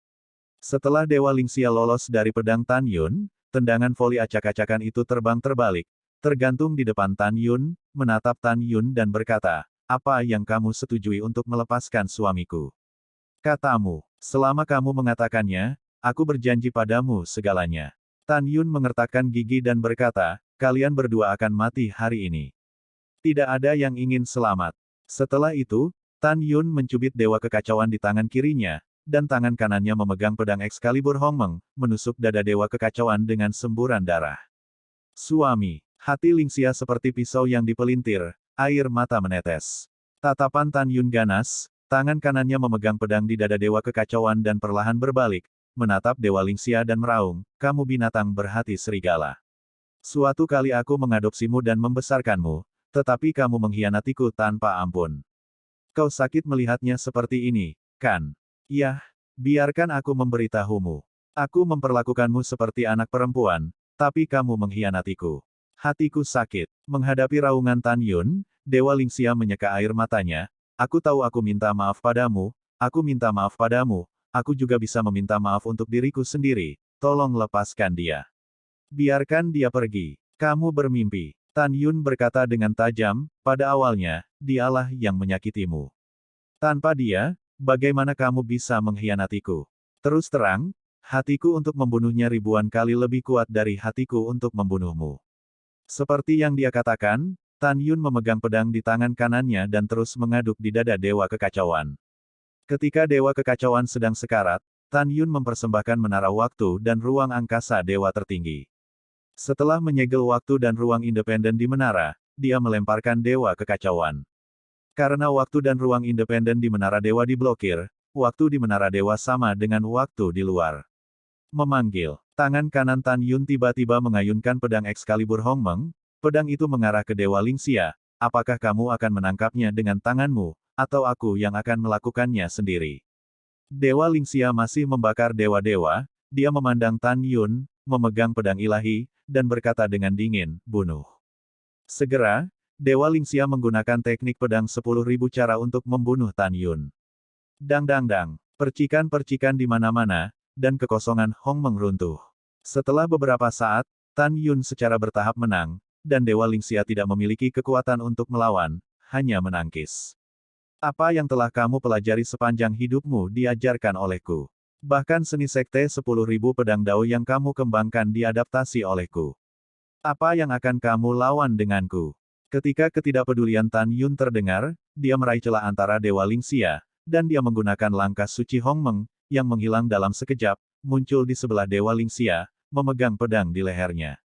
[SPEAKER 2] Setelah Dewa Lingxia lolos dari pedang Tan Yun, tendangan voli acak-acakan itu terbang terbalik, tergantung di depan Tan Yun, menatap Tan Yun dan berkata, apa yang kamu setujui untuk melepaskan suamiku? Katamu, selama kamu mengatakannya, aku berjanji padamu segalanya. Tan Yun mengertakkan gigi dan berkata, kalian berdua akan mati hari ini. Tidak ada yang ingin selamat. Setelah itu, Tan Yun mencubit Dewa Kekacauan di tangan kirinya, dan tangan kanannya memegang pedang Excalibur Hongmeng, menusuk dada Dewa Kekacauan dengan semburan darah. Suami, hati Lingxia seperti pisau yang dipelintir, air mata menetes. Tatapan Tan Yun ganas, tangan kanannya memegang pedang di dada Dewa Kekacauan dan perlahan berbalik, menatap Dewa Lingxia dan meraung, kamu binatang berhati serigala. Suatu kali aku mengadopsimu dan membesarkanmu, tetapi kamu mengkhianatiku tanpa ampun. Kau sakit melihatnya seperti ini, kan? Yah, biarkan aku memberitahumu. Aku memperlakukanmu seperti anak perempuan, tapi kamu mengkhianatiku. Hatiku sakit. Menghadapi raungan Tan Yun, Dewa Lingxia menyeka air matanya. Aku tahu aku minta maaf padamu, aku minta maaf padamu, aku juga bisa meminta maaf untuk diriku sendiri, tolong lepaskan dia. Biarkan dia pergi. Kamu bermimpi. Tan Yun berkata dengan tajam, pada awalnya, dialah yang menyakitimu. Tanpa dia, bagaimana kamu bisa mengkhianatiku? Terus terang, hatiku untuk membunuhnya ribuan kali lebih kuat dari hatiku untuk membunuhmu. Seperti yang dia katakan, Tan Yun memegang pedang di tangan kanannya dan terus mengaduk di dada Dewa Kekacauan. Ketika Dewa Kekacauan sedang sekarat, Tan Yun mempersembahkan menara waktu dan ruang angkasa Dewa tertinggi. Setelah menyegel waktu dan ruang independen di menara, dia melemparkan Dewa Kekacauan. Karena waktu dan ruang independen di menara Dewa diblokir, waktu di menara Dewa sama dengan waktu di luar. Memanggil. Tangan kanan Tan Yun tiba-tiba mengayunkan pedang Excalibur Hongmeng, pedang itu mengarah ke Dewa Lingxia. Apakah kamu akan menangkapnya dengan tanganmu, atau aku yang akan melakukannya sendiri? Dewa Lingxia masih membakar dewa-dewa, dia memandang Tan Yun, memegang pedang ilahi, dan berkata dengan dingin, bunuh. Segera, Dewa Lingxia menggunakan teknik pedang 10.000 cara untuk membunuh Tan Yun. Dang-dang-dang, percikan-percikan di mana-mana, dan kekosongan Hongmeng runtuh. Setelah beberapa saat, Tan Yun secara bertahap menang, dan Dewa Lingxia tidak memiliki kekuatan untuk melawan, hanya menangkis. Apa yang telah kamu pelajari sepanjang hidupmu diajarkan olehku. Bahkan seni sekte 10.000 pedang Dao yang kamu kembangkan diadaptasi olehku. Apa yang akan kamu lawan denganku? Ketika ketidakpedulian Tan Yun terdengar, dia meraih celah antara Dewa Lingxia, dan dia menggunakan langkah suci Hongmeng, yang menghilang dalam sekejap, muncul di sebelah Dewa Lingxia, memegang pedang di lehernya.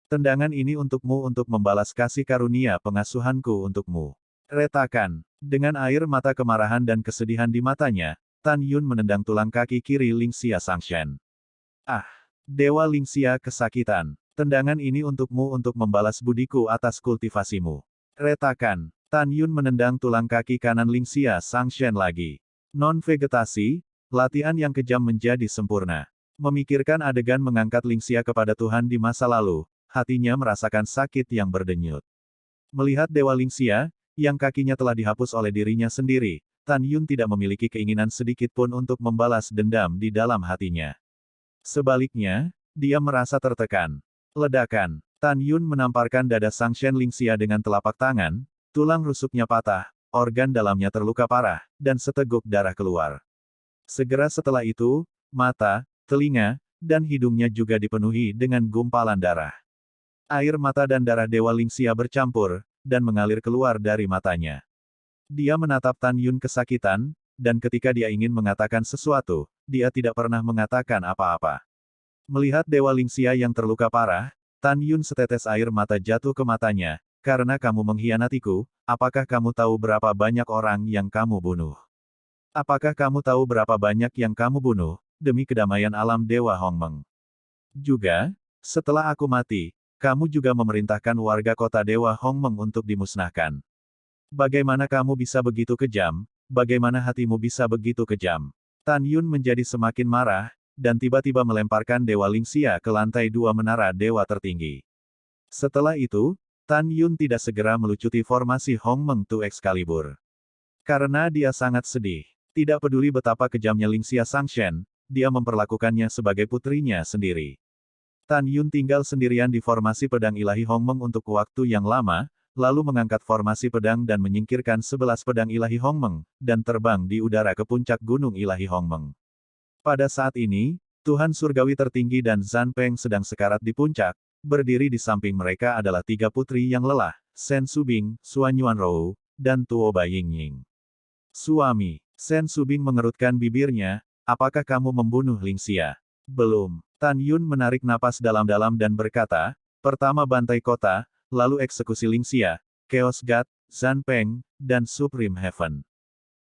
[SPEAKER 2] Tendangan ini untukmu untuk membalas kasih karunia pengasuhanku untukmu. Retakan. Dengan air mata kemarahan dan kesedihan di matanya, Tan Yun menendang tulang kaki kiri Lingxia Sangshen. Ah! Dewa Lingxia kesakitan. Tendangan ini untukmu untuk membalas budiku atas kultivasimu. Retakan. Tan Yun menendang tulang kaki kanan Lingxia Sangshen lagi. Non-vegetasi, latihan yang kejam menjadi sempurna. Memikirkan adegan mengangkat Lingxia kepada Tuhan di masa lalu, hatinya merasakan sakit yang berdenyut. Melihat Dewa Lingxia, yang kakinya telah dihapus oleh dirinya sendiri, Tan Yun tidak memiliki keinginan sedikit pun untuk membalas dendam di dalam hatinya. Sebaliknya, dia merasa tertekan. Ledakan. Tan Yun menamparkan dada Sangshen Lingxia dengan telapak tangan, tulang rusuknya patah, organ dalamnya terluka parah, dan seteguk darah keluar. Segera setelah itu, mata, telinga, dan hidungnya juga dipenuhi dengan gumpalan darah. Air mata dan darah Dewa Lingxia bercampur, dan mengalir keluar dari matanya. Dia menatap Tan Yun kesakitan, dan ketika dia ingin mengatakan sesuatu, dia tidak pernah mengatakan apa-apa. Melihat Dewa Lingxia yang terluka parah, Tan Yun setetes air mata jatuh ke matanya, karena kamu mengkhianatiku, apakah kamu tahu berapa banyak orang yang kamu bunuh? Apakah kamu tahu berapa banyak yang kamu bunuh, demi kedamaian alam Dewa Hongmeng? Juga, setelah aku mati, kamu juga memerintahkan warga kota Dewa Hongmeng untuk dimusnahkan. Bagaimana kamu bisa begitu kejam? Bagaimana hatimu bisa begitu kejam? Tan Yun menjadi semakin marah, dan tiba-tiba melemparkan Dewa Lingxia ke lantai 2 menara Dewa tertinggi. Setelah itu, Tan Yun tidak segera melucuti formasi Hongmeng Tu Excalibur. Karena dia sangat sedih. Tidak peduli betapa kejamnya Lingxia Sangshen, dia memperlakukannya sebagai putrinya sendiri. Tan Yun tinggal sendirian di formasi pedang ilahi Hongmeng untuk waktu yang lama, lalu mengangkat formasi pedang dan menyingkirkan 11 pedang ilahi Hongmeng, dan terbang di udara ke puncak gunung ilahi Hongmeng. Pada saat ini, Tuhan Surgawi tertinggi dan Zhan Peng sedang sekarat di puncak, berdiri di samping mereka adalah 3 putri yang lelah, Shen Subing, Suan Yuanrou, dan Tuo Baiying. Suami, Shen Subing mengerutkan bibirnya, apakah kamu membunuh Lingxia? Belum. Tan Yun menarik napas dalam-dalam dan berkata, pertama bantai kota, lalu eksekusi Lingxia, Chaos God, Zhan Peng, dan Supreme Heaven.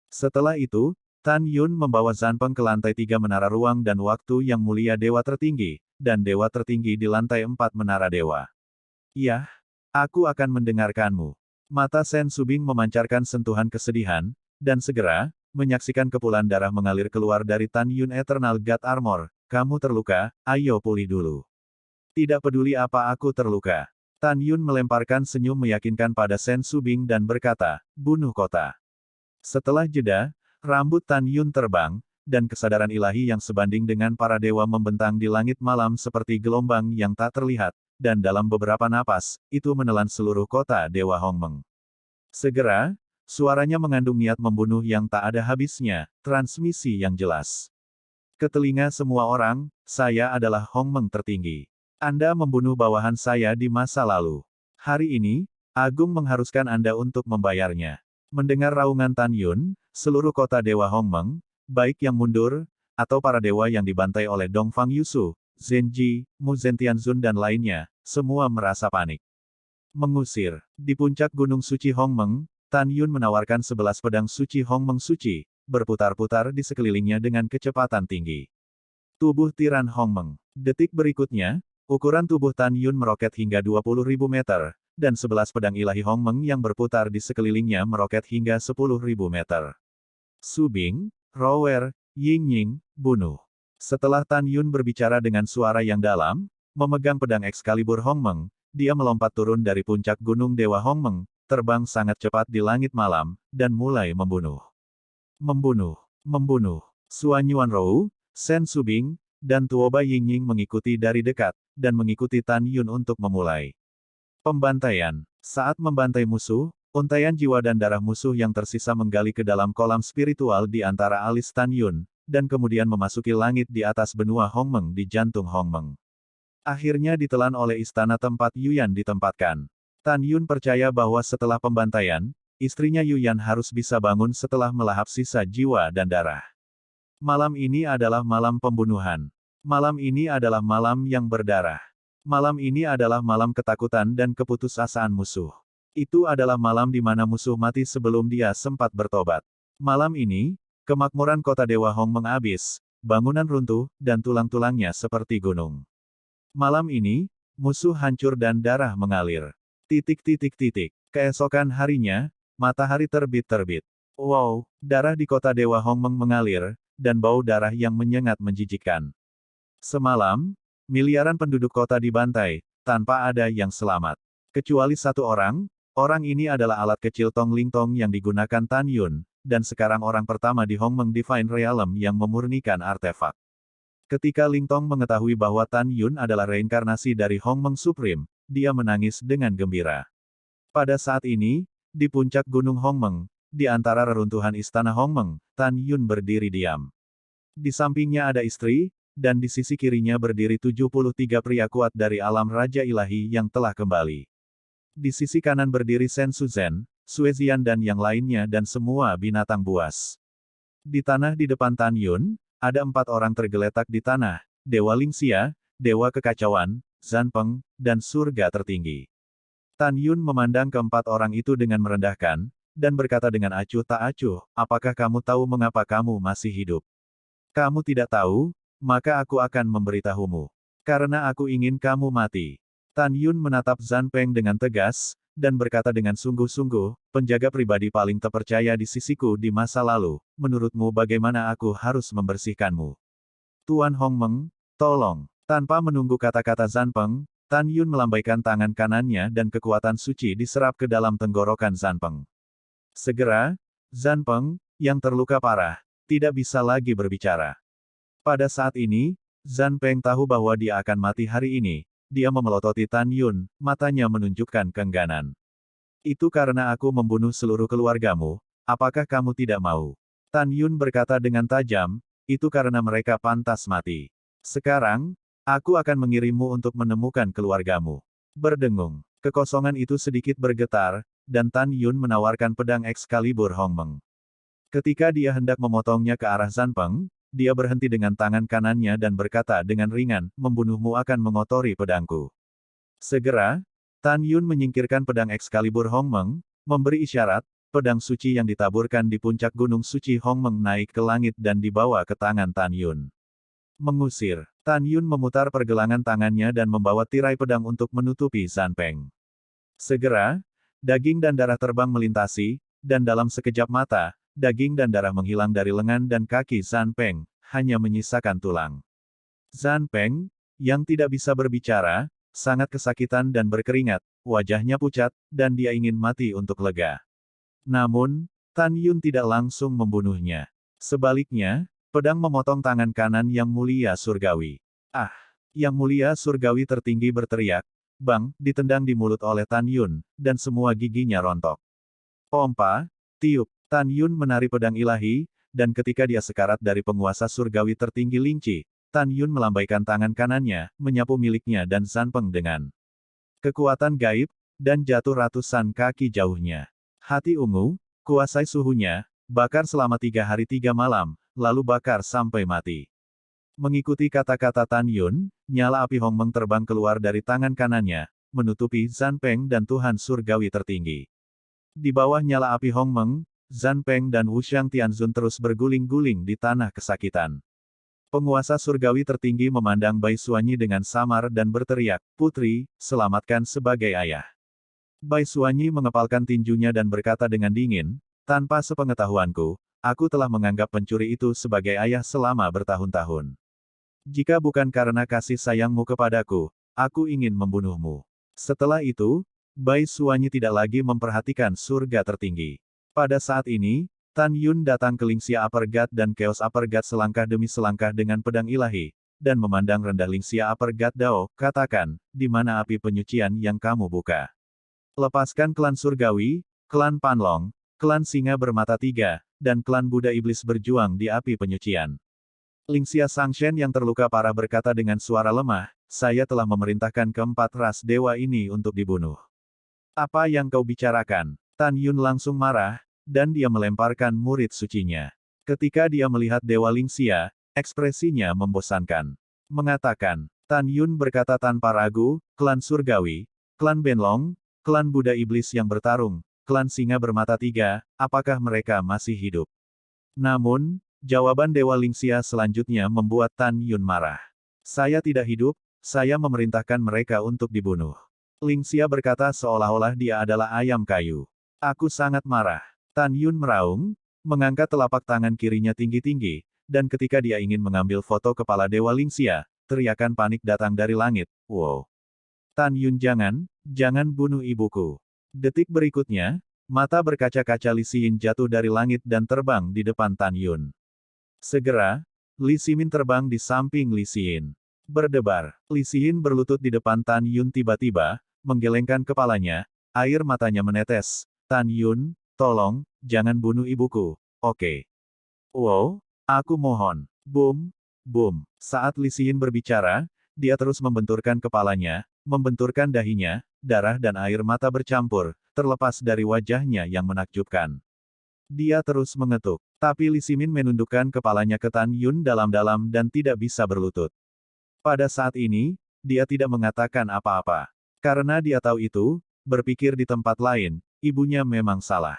[SPEAKER 2] Setelah itu, Tan Yun membawa Zhan Peng ke lantai 3 menara ruang dan waktu yang mulia Dewa Tertinggi, dan Dewa Tertinggi di lantai 4 menara Dewa. Yah, aku akan mendengarkanmu. Mata Shen Subing memancarkan sentuhan kesedihan, dan segera, menyaksikan kepulan darah mengalir keluar dari Tan Yun Eternal God Armor, kamu terluka, ayo pulih dulu. Tidak peduli apa aku terluka. Tan Yun melemparkan senyum meyakinkan pada Shen Subing dan berkata, bunuh kota. Setelah jeda, rambut Tan Yun terbang, dan kesadaran ilahi yang sebanding dengan para dewa membentang di langit malam seperti gelombang yang tak terlihat, dan dalam beberapa napas, itu menelan seluruh kota Dewa Hongmeng. Segera, suaranya mengandung niat membunuh yang tak ada habisnya, transmisi yang jelas. Ke telinga semua orang, saya adalah Hongmeng tertinggi. Anda membunuh bawahan saya di masa lalu. Hari ini, Agung mengharuskan Anda untuk membayarnya. Mendengar raungan Tan Yun, seluruh kota Dewa Hongmeng, baik yang mundur, atau para dewa yang dibantai oleh Dongfang Yusu, Zenji, Mu Zentianzun dan lainnya, semua merasa panik. Mengusir. Di puncak Gunung Suci Hongmeng, Tan Yun menawarkan 11 pedang suci Hongmeng suci, berputar-putar di sekelilingnya dengan kecepatan tinggi. Tubuh tiran Hongmeng. Detik berikutnya, ukuran tubuh Tan Yun meroket hingga 20.000 meter, dan 11 pedang ilahi Hongmeng yang berputar di sekelilingnya meroket hingga 10.000 meter. Subing, Rower, Yingying, bunuh. Setelah Tan Yun berbicara dengan suara yang dalam, memegang pedang Excalibur Hongmeng, dia melompat turun dari puncak gunung Dewa Hongmeng, terbang sangat cepat di langit malam, dan mulai membunuh. Membunuh. Membunuh. Suan Yuanrou, Sen Subing, dan Tuoba Yingying mengikuti dari dekat, dan mengikuti Tan Yun untuk memulai pembantaian. Saat membantai musuh, untaian jiwa dan darah musuh yang tersisa menggali ke dalam kolam spiritual di antara alis Tan Yun, dan kemudian memasuki langit di atas benua Hongmeng di jantung Hongmeng. Akhirnya ditelan oleh istana tempat Yuyan ditempatkan. Tan Yun percaya bahwa setelah pembantaian, istrinya Yuyan harus bisa bangun setelah melahap sisa jiwa dan darah. Malam ini adalah malam pembunuhan. Malam ini adalah malam yang berdarah. Malam ini adalah malam ketakutan dan keputusasaan musuh. Itu adalah malam di mana musuh mati sebelum dia sempat bertobat. Malam ini, kemakmuran kota Dewa Hongmeng habis, bangunan runtuh, dan tulang-tulangnya seperti gunung. Malam ini, musuh hancur dan darah mengalir. Keesokan harinya, matahari terbit-terbit. Wow, darah di kota Dewa Hongmeng mengalir, dan bau darah yang menyengat menjijikkan. Semalam, miliaran penduduk kota dibantai, tanpa ada yang selamat. Kecuali satu orang, orang ini adalah alat kecil Tong Ling Tong yang digunakan Tan Yun, dan sekarang orang pertama di Hongmeng Divine Realm yang memurnikan artefak. Ketika Ling Tong mengetahui bahwa Tan Yun adalah reinkarnasi dari Hongmeng Supreme, dia menangis dengan gembira. Pada saat ini, di puncak Gunung Hongmeng, di antara reruntuhan istana Hongmeng, Tan Yun berdiri diam. Di sampingnya ada istri, dan di sisi kirinya berdiri 73 pria kuat dari alam Raja Ilahi yang telah kembali. Di sisi kanan berdiri Sen Suzhen, Suezian dan yang lainnya dan semua binatang buas. Di tanah di depan Tan Yun, ada 4 orang tergeletak di tanah, Dewa Lingxia, Dewa Kekacauan, Zanpeng, dan Surga Tertinggi. Tan Yun memandang keempat orang itu dengan merendahkan, dan berkata dengan acuh tak acuh, apakah kamu tahu mengapa kamu masih hidup? Kamu tidak tahu, maka aku akan memberitahumu. Karena aku ingin kamu mati. Tan Yun menatap Zanpeng dengan tegas, dan berkata dengan sungguh-sungguh, penjaga pribadi paling terpercaya di sisiku di masa lalu, menurutmu bagaimana aku harus membersihkanmu? Tuan Hongmeng, tolong. Tanpa menunggu kata-kata Zanpeng, Tan Yun melambaikan tangan kanannya dan kekuatan suci diserap ke dalam tenggorokan Zanpeng. Segera, Zanpeng, yang terluka parah, tidak bisa lagi berbicara. Pada saat ini, Zanpeng tahu bahwa dia akan mati hari ini. Dia memelototi Tan Yun, matanya menunjukkan keengganan. Itu karena aku membunuh seluruh keluargamu, apakah kamu tidak mau? Tan Yun berkata dengan tajam, itu karena mereka pantas mati. Sekarang, aku akan mengirimmu untuk menemukan keluargamu. Berdengung, kekosongan itu sedikit bergetar, dan Tan Yun menawarkan pedang Excalibur Hongmeng. Ketika dia hendak memotongnya ke arah Zanpeng, dia berhenti dengan tangan kanannya dan berkata dengan ringan, membunuhmu akan mengotori pedangku. Segera, Tan Yun menyingkirkan pedang Excalibur Hongmeng, memberi isyarat, pedang suci yang ditaburkan di puncak gunung suci Hongmeng naik ke langit dan dibawa ke tangan Tan Yun. Mengusir, Tan Yun memutar pergelangan tangannya dan membawa tirai pedang untuk menutupi Zanpeng. Segera, daging dan darah terbang melintasi, dan dalam sekejap mata, daging dan darah menghilang dari lengan dan kaki Zanpeng, hanya menyisakan tulang. Zanpeng, yang tidak bisa berbicara, sangat kesakitan dan berkeringat, wajahnya pucat, dan dia ingin mati untuk lega. Namun, Tan Yun tidak langsung membunuhnya. Sebaliknya, pedang memotong tangan kanan Yang Mulia Surgawi. Ah! Yang Mulia Surgawi tertinggi berteriak, bang, ditendang di mulut oleh Tan Yun, dan semua giginya rontok. Pompa, tiup. Tan Yun menari pedang ilahi, dan ketika dia sekarat dari penguasa surgawi tertinggi Lingqi, Tan Yun melambaikan tangan kanannya, menyapu miliknya dan Zanpeng dengan kekuatan gaib, dan jatuh ratusan kaki jauhnya. Hati ungu, kuasai suhunya, bakar selama 3 hari 3 malam, lalu bakar sampai mati. Mengikuti kata-kata Tan Yun, nyala api Hongmeng terbang keluar dari tangan kanannya, menutupi Zhan Peng dan Tuhan Surgawi tertinggi. Di bawah nyala api Hongmeng, Zhan Peng dan Wuxiang Tianzun terus berguling-guling di tanah kesakitan. Penguasa surgawi tertinggi memandang Bai Suanyi dengan samar dan berteriak, "Putri, selamatkan sebagai ayah." Bai Suanyi mengepalkan tinjunya dan berkata dengan dingin, "Tanpa sepengetahuanku, aku telah menganggap pencuri itu sebagai ayah selama bertahun-tahun. Jika bukan karena kasih sayangmu kepadaku, aku ingin membunuhmu." Setelah itu, Bai Suanyi tidak lagi memperhatikan surga tertinggi. Pada saat ini, Tan Yun datang ke Lingxia Uppergut dan Chaos Uppergut selangkah demi selangkah dengan pedang ilahi, dan memandang rendah Lingxia Uppergut Dao, katakan, "Di mana api penyucian yang kamu buka? Lepaskan klan surgawi, klan Panlong, klan singa bermata 3, dan klan Buddha Iblis berjuang di api penyucian." Lingxia Sangshen yang terluka parah berkata dengan suara lemah, "Saya telah memerintahkan keempat ras dewa ini untuk dibunuh. Apa yang kau bicarakan?" Tan Yun langsung marah, dan dia melemparkan murid sucinya. Ketika dia melihat Dewa Lingxia, ekspresinya membosankan. Mengatakan, Tan Yun berkata tanpa ragu, "Klan surgawi, klan Benlong, klan Buddha Iblis yang bertarung, klan singa bermata 3, apakah mereka masih hidup?" Namun, jawaban Dewa Lingxia selanjutnya membuat Tan Yun marah. "Saya tidak hidup, saya memerintahkan mereka untuk dibunuh." Lingxia berkata seolah-olah dia adalah ayam kayu. "Aku sangat marah." Tan Yun meraung, mengangkat telapak tangan kirinya tinggi-tinggi, dan ketika dia ingin mengambil foto kepala Dewa Lingxia, teriakan panik datang dari langit, "Wow! Tan Yun jangan bunuh ibuku." Detik berikutnya, mata berkaca-kaca Li Xin jatuh dari langit dan terbang di depan Tan Yun. Segera, Li Ximin terbang di samping Li Xin. Berdebar, Li Xin berlutut di depan Tan Yun tiba-tiba, menggelengkan kepalanya, air matanya menetes. "Tan Yun, tolong, jangan bunuh ibuku, oke? Wow, aku mohon." Boom, boom. Saat Li Xin berbicara, dia terus membenturkan kepalanya, membenturkan dahinya, darah dan air mata bercampur, terlepas dari wajahnya yang menakjubkan. Dia terus mengetuk, tapi Li Ximin menundukkan kepalanya ke Tan Yun dalam-dalam dan tidak bisa berlutut. Pada saat ini, dia tidak mengatakan apa-apa. Karena dia tahu itu, berpikir di tempat lain, ibunya memang salah.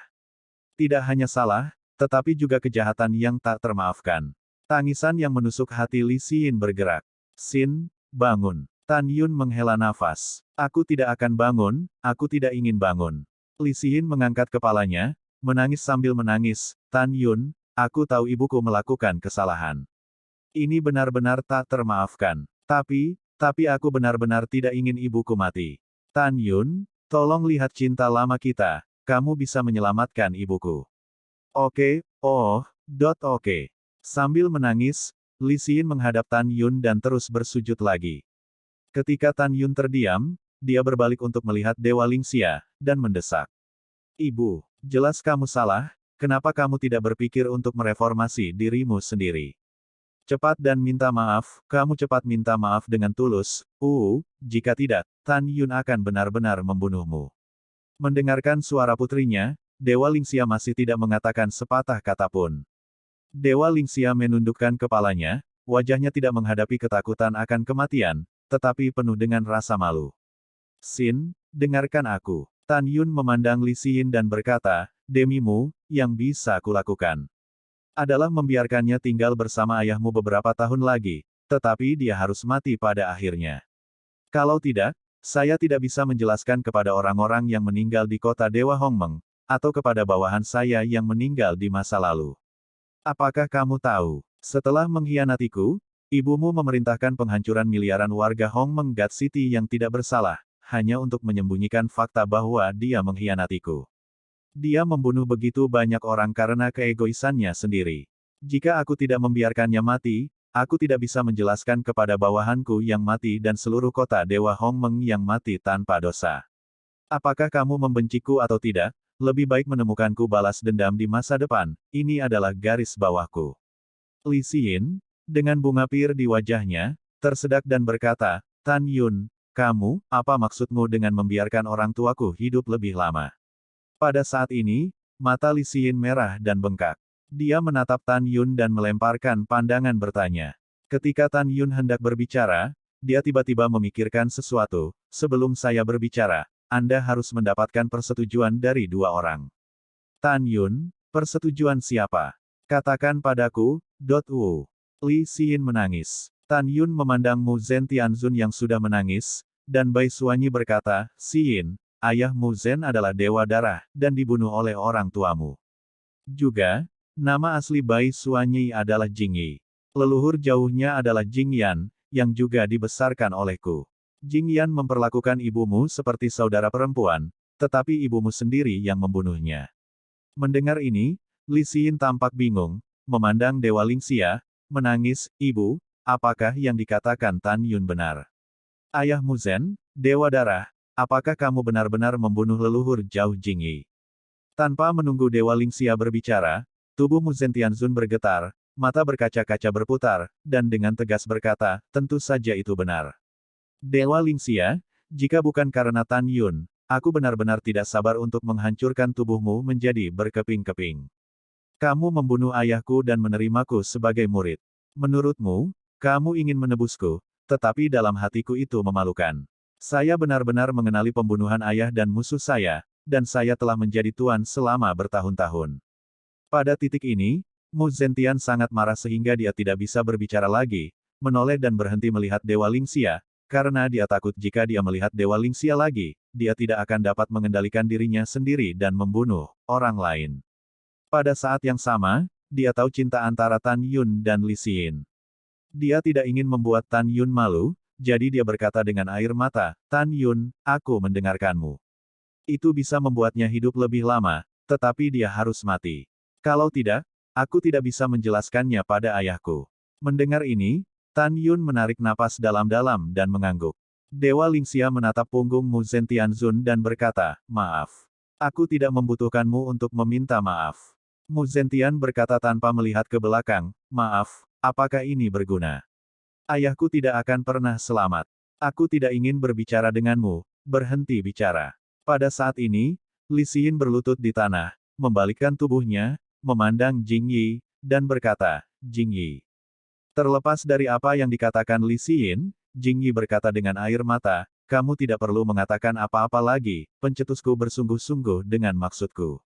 [SPEAKER 2] Tidak hanya salah, tetapi juga kejahatan yang tak termaafkan. Tangisan yang menusuk hati Li Xin bergerak. "Xin, bangun." Tan Yun menghela nafas. "Aku tidak akan bangun, aku tidak ingin bangun." Li Xin mengangkat kepalanya, menangis sambil menangis, "Tan Yun, aku tahu ibuku melakukan kesalahan. Ini benar-benar tak termaafkan. Tapi aku benar-benar tidak ingin ibuku mati. Tan Yun, tolong lihat cinta lama kita, kamu bisa menyelamatkan ibuku." "Oke, oke." Sambil menangis, Li Xin menghadap Tan Yun dan terus bersujud lagi. Ketika Tan Yun terdiam, dia berbalik untuk melihat Dewa Lingxia, dan mendesak. "Ibu, jelas kamu salah, kenapa kamu tidak berpikir untuk mereformasi dirimu sendiri? Cepat dan minta maaf, kamu cepat minta maaf dengan tulus, jika tidak, Tan Yun akan benar-benar membunuhmu." Mendengarkan suara putrinya, Dewa Lingxia masih tidak mengatakan sepatah kata pun. Dewa Lingxia menundukkan kepalanya, wajahnya tidak menghadapi ketakutan akan kematian, tetapi penuh dengan rasa malu. "Xin, dengarkan aku." Tan Yun memandang Li Xin dan berkata, "Demimu, yang bisa kulakukan adalah membiarkannya tinggal bersama ayahmu beberapa tahun lagi, tetapi dia harus mati pada akhirnya. Kalau tidak, saya tidak bisa menjelaskan kepada orang-orang yang meninggal di kota Dewa Hongmeng, atau kepada bawahan saya yang meninggal di masa lalu. Apakah kamu tahu, setelah mengkhianatiku, ibumu memerintahkan penghancuran miliaran warga Hongmeng God City yang tidak bersalah, hanya untuk menyembunyikan fakta bahwa dia mengkhianatiku. Dia membunuh begitu banyak orang karena keegoisannya sendiri. Jika aku tidak membiarkannya mati, aku tidak bisa menjelaskan kepada bawahanku yang mati dan seluruh kota Dewa Hongmeng yang mati tanpa dosa. Apakah kamu membenciku atau tidak, lebih baik menemukanku balas dendam di masa depan, ini adalah garis bawahku." Li Xin, dengan bunga pir di wajahnya, tersedak dan berkata, "Tan Yun, Kamu, apa maksudmu dengan membiarkan orang tuaku hidup lebih lama? Pada saat ini, mata Li Xin merah dan bengkak. Dia menatap Tan Yun dan melemparkan pandangan bertanya. Ketika Tan Yun hendak berbicara, dia tiba-tiba memikirkan sesuatu. Sebelum saya berbicara, Anda harus mendapatkan persetujuan dari dua orang. Tan Yun, persetujuan siapa? Katakan padaku, Wu. Li Xin menangis. Tan Yun memandang Mu Zhen Tianzun yang sudah menangis, dan Bai Suanyi berkata, Xin, ayah Mu Zhen adalah dewa darah, dan dibunuh oleh orang tuamu. Juga, nama asli Bai Suanyi adalah Jing Yi. Leluhur jauhnya adalah Jing Yan, yang juga dibesarkan olehku. Jing Yan memperlakukan ibumu seperti saudara perempuan, tetapi ibumu sendiri yang membunuhnya. Mendengar ini, Li Xin tampak bingung, memandang Dewa Lingxia, menangis, Ibu, apakah yang dikatakan Tan Yun benar? Ayah Mu Zhen, Dewa Darah, apakah kamu benar-benar membunuh leluhur jauh Jing Yi? Tanpa menunggu Dewa Lingxia berbicara, tubuh Mu Zhen Tianzun bergetar, mata berkaca-kaca berputar, dan dengan tegas berkata, tentu saja itu benar. Dewa Lingxia, jika bukan karena Tan Yun, aku benar-benar tidak sabar untuk menghancurkan tubuhmu menjadi berkeping-keping. Kamu membunuh ayahku dan menerimaku sebagai murid. Menurutmu, kamu ingin menebusku, tetapi dalam hatiku itu memalukan. Saya benar-benar mengenali pembunuhan ayah dan musuh saya, dan saya telah menjadi tuan selama bertahun-tahun. Pada titik ini, Mu Zentian sangat marah sehingga dia tidak bisa berbicara lagi, menoleh dan berhenti melihat Dewa Lingxia, karena dia takut jika dia melihat Dewa Lingxia lagi, dia tidak akan dapat mengendalikan dirinya sendiri dan membunuh orang lain. Pada saat yang sama, dia tahu cinta antara Tan Yun dan Li Xin. Dia tidak ingin membuat Tan Yun malu, jadi dia berkata dengan air mata, Tan Yun, aku mendengarkanmu. Itu bisa membuatnya hidup lebih lama, tetapi dia harus mati. Kalau tidak, aku tidak bisa menjelaskannya pada ayahku. Mendengar ini, Tan Yun menarik napas dalam-dalam dan mengangguk. Dewa Lingxia menatap punggung Mu Zhen Tianzun dan berkata, maaf. Aku tidak membutuhkanmu untuk meminta maaf. Mu Zhen Tian berkata tanpa melihat ke belakang, maaf, apakah ini berguna? Ayahku tidak akan pernah selamat. Aku tidak ingin berbicara denganmu, berhenti bicara. Pada saat ini, Li Xin berlutut di tanah, membalikkan tubuhnya, memandang Jing Yi, dan berkata, Jing Yi. Terlepas dari apa yang dikatakan Li Xin, Jing Yi berkata dengan air mata, kamu tidak perlu mengatakan apa-apa lagi, pencetusku bersungguh-sungguh dengan maksudku.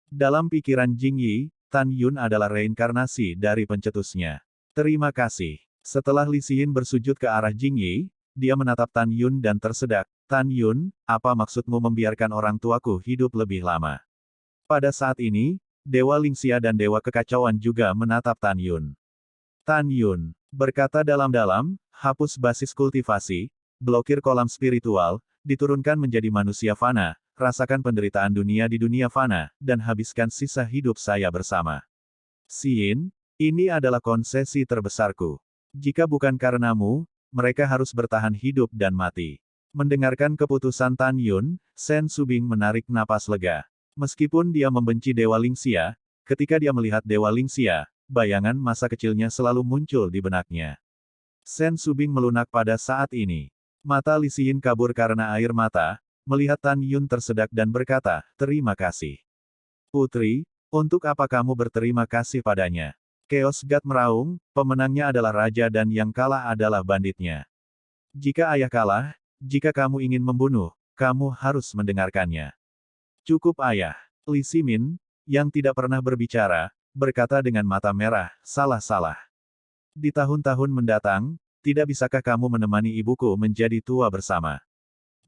[SPEAKER 2] Dalam pikiran Jing Yi, Tan Yun adalah reinkarnasi dari pencetusnya. Terima kasih. Setelah Li Xin bersujud ke arah Jing Yi, dia menatap Tan Yun dan tersedak, Tan Yun, apa maksudmu membiarkan orang tuaku hidup lebih lama? Pada saat ini, Dewa Lingxia dan Dewa Kekacauan juga menatap Tan Yun. Tan Yun berkata dalam-dalam, hapus basis kultivasi, blokir kolam spiritual, diturunkan menjadi manusia fana, rasakan penderitaan dunia di dunia fana, dan habiskan sisa hidup saya bersama. Xin, ini adalah konsesi terbesarku. Jika bukan karenamu, mereka harus bertahan hidup dan mati. Mendengarkan keputusan Tan Yun, Shen Subing menarik napas lega. Meskipun dia membenci Dewa Lingxia, ketika dia melihat Dewa Lingxia, bayangan masa kecilnya selalu muncul di benaknya. Shen Subing melunak pada saat ini. Mata Li Xin kabur karena air mata, melihat Tan Yun tersedak dan berkata, terima kasih. Putri, untuk apa kamu berterima kasih padanya? Chaos God meraung, pemenangnya adalah raja dan yang kalah adalah banditnya. Jika ayah kalah, jika kamu ingin membunuh, kamu harus mendengarkannya. Cukup ayah. Li Ximin, yang tidak pernah berbicara, berkata dengan mata merah, salah-salah. Di tahun-tahun mendatang, tidak bisakah kamu menemani ibuku menjadi tua bersama?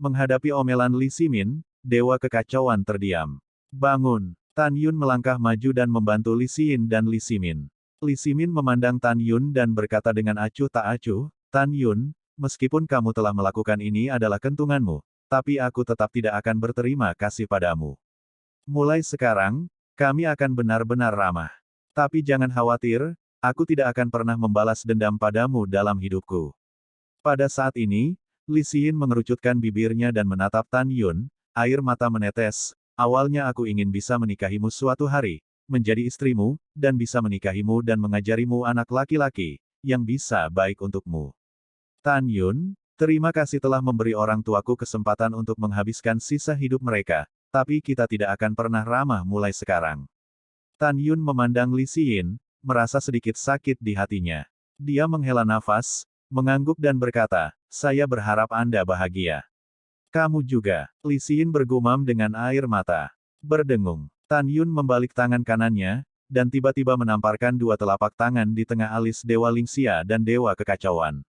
[SPEAKER 2] Menghadapi omelan Li Ximin, Dewa Kekacauan terdiam. Bangun. Tan Yun melangkah maju dan membantu Li Xin dan Li Ximin. Li Ximin memandang Tan Yun dan berkata dengan acuh tak acuh, Tan Yun, meskipun kamu telah melakukan ini adalah kentunganmu, tapi aku tetap tidak akan berterima kasih padamu. Mulai sekarang, kami akan benar-benar ramah. Tapi jangan khawatir, aku tidak akan pernah membalas dendam padamu dalam hidupku. Pada saat ini, Li Xin mengerucutkan bibirnya dan menatap Tan Yun, air mata menetes, awalnya aku ingin bisa menikahimu suatu hari, menjadi istrimu, dan bisa menikahimu dan mengajarimu anak laki-laki, yang bisa baik untukmu. Tan Yun, Terima kasih telah memberi orang tuaku kesempatan untuk menghabiskan sisa hidup mereka, tapi kita tidak akan pernah ramah mulai sekarang. Tan Yun memandang Li Xin, merasa sedikit sakit di hatinya. Dia menghela nafas, mengangguk dan berkata, saya berharap Anda bahagia. Kamu juga. Li Xin bergumam dengan air mata. Berdengung. Tan Yun membalik tangan kanannya, dan tiba-tiba menamparkan dua telapak tangan di tengah alis Dewa Lingxia dan Dewa Kekacauan.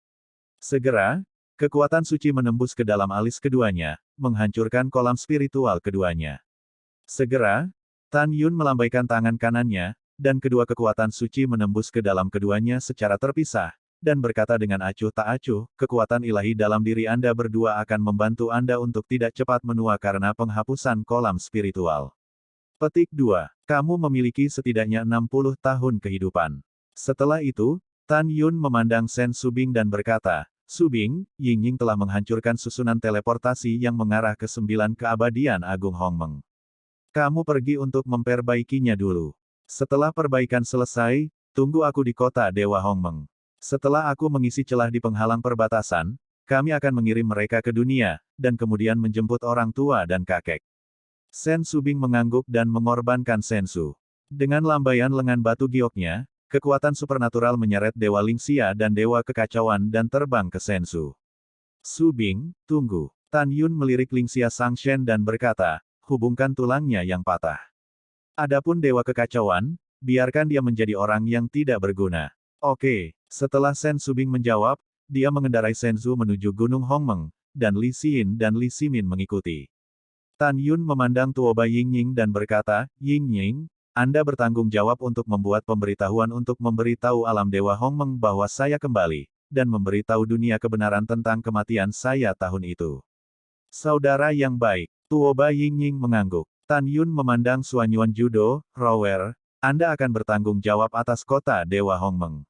[SPEAKER 2] Segera, kekuatan suci menembus ke dalam alis keduanya, menghancurkan kolam spiritual keduanya. Segera, Tan Yun melambaikan tangan kanannya, dan kedua kekuatan suci menembus ke dalam keduanya secara terpisah, dan berkata dengan acuh tak acuh, kekuatan ilahi dalam diri Anda berdua akan membantu Anda untuk tidak cepat menua karena penghapusan kolam spiritual. Petik 2. Kamu memiliki setidaknya 60 tahun kehidupan. Setelah itu, Tan Yun memandang Sen Subing dan berkata, Subing, Ying-Ying telah menghancurkan susunan teleportasi yang mengarah ke 9 keabadian Agung Hongmeng. Kamu pergi untuk memperbaikinya dulu. Setelah perbaikan selesai, tunggu aku di kota Dewa Hongmeng. Setelah aku mengisi celah di penghalang perbatasan, kami akan mengirim mereka ke dunia, dan kemudian menjemput orang tua dan kakek. Sen Subing mengangguk dan mengorbankan Sensu. Dengan lambaian lengan batu gioknya, kekuatan supernatural menyeret Dewa Lingxia dan Dewa Kekacauan dan terbang ke Sensu. Subing, tunggu. Tan Yun melirik Lingxia Sangshen dan berkata, hubungkan tulangnya yang patah. Adapun Dewa Kekacauan, biarkan dia menjadi orang yang tidak berguna. Oke. Setelah Sen Subing menjawab, dia mengendarai Senzu menuju Gunung Hongmeng, dan Li Xin dan Li Ximin mengikuti. Tan Yun memandang Tuoba Ying-Ying dan berkata, Ying-Ying, Anda bertanggung jawab untuk membuat pemberitahuan untuk memberitahu alam Dewa Hongmeng bahwa saya kembali, dan memberitahu dunia kebenaran tentang kematian saya tahun itu. Saudara yang baik, Tuoba Ying-Ying mengangguk. Tan Yun memandang Suanyuan Judo, Rower, Anda akan bertanggung jawab atas kota Dewa Hongmeng.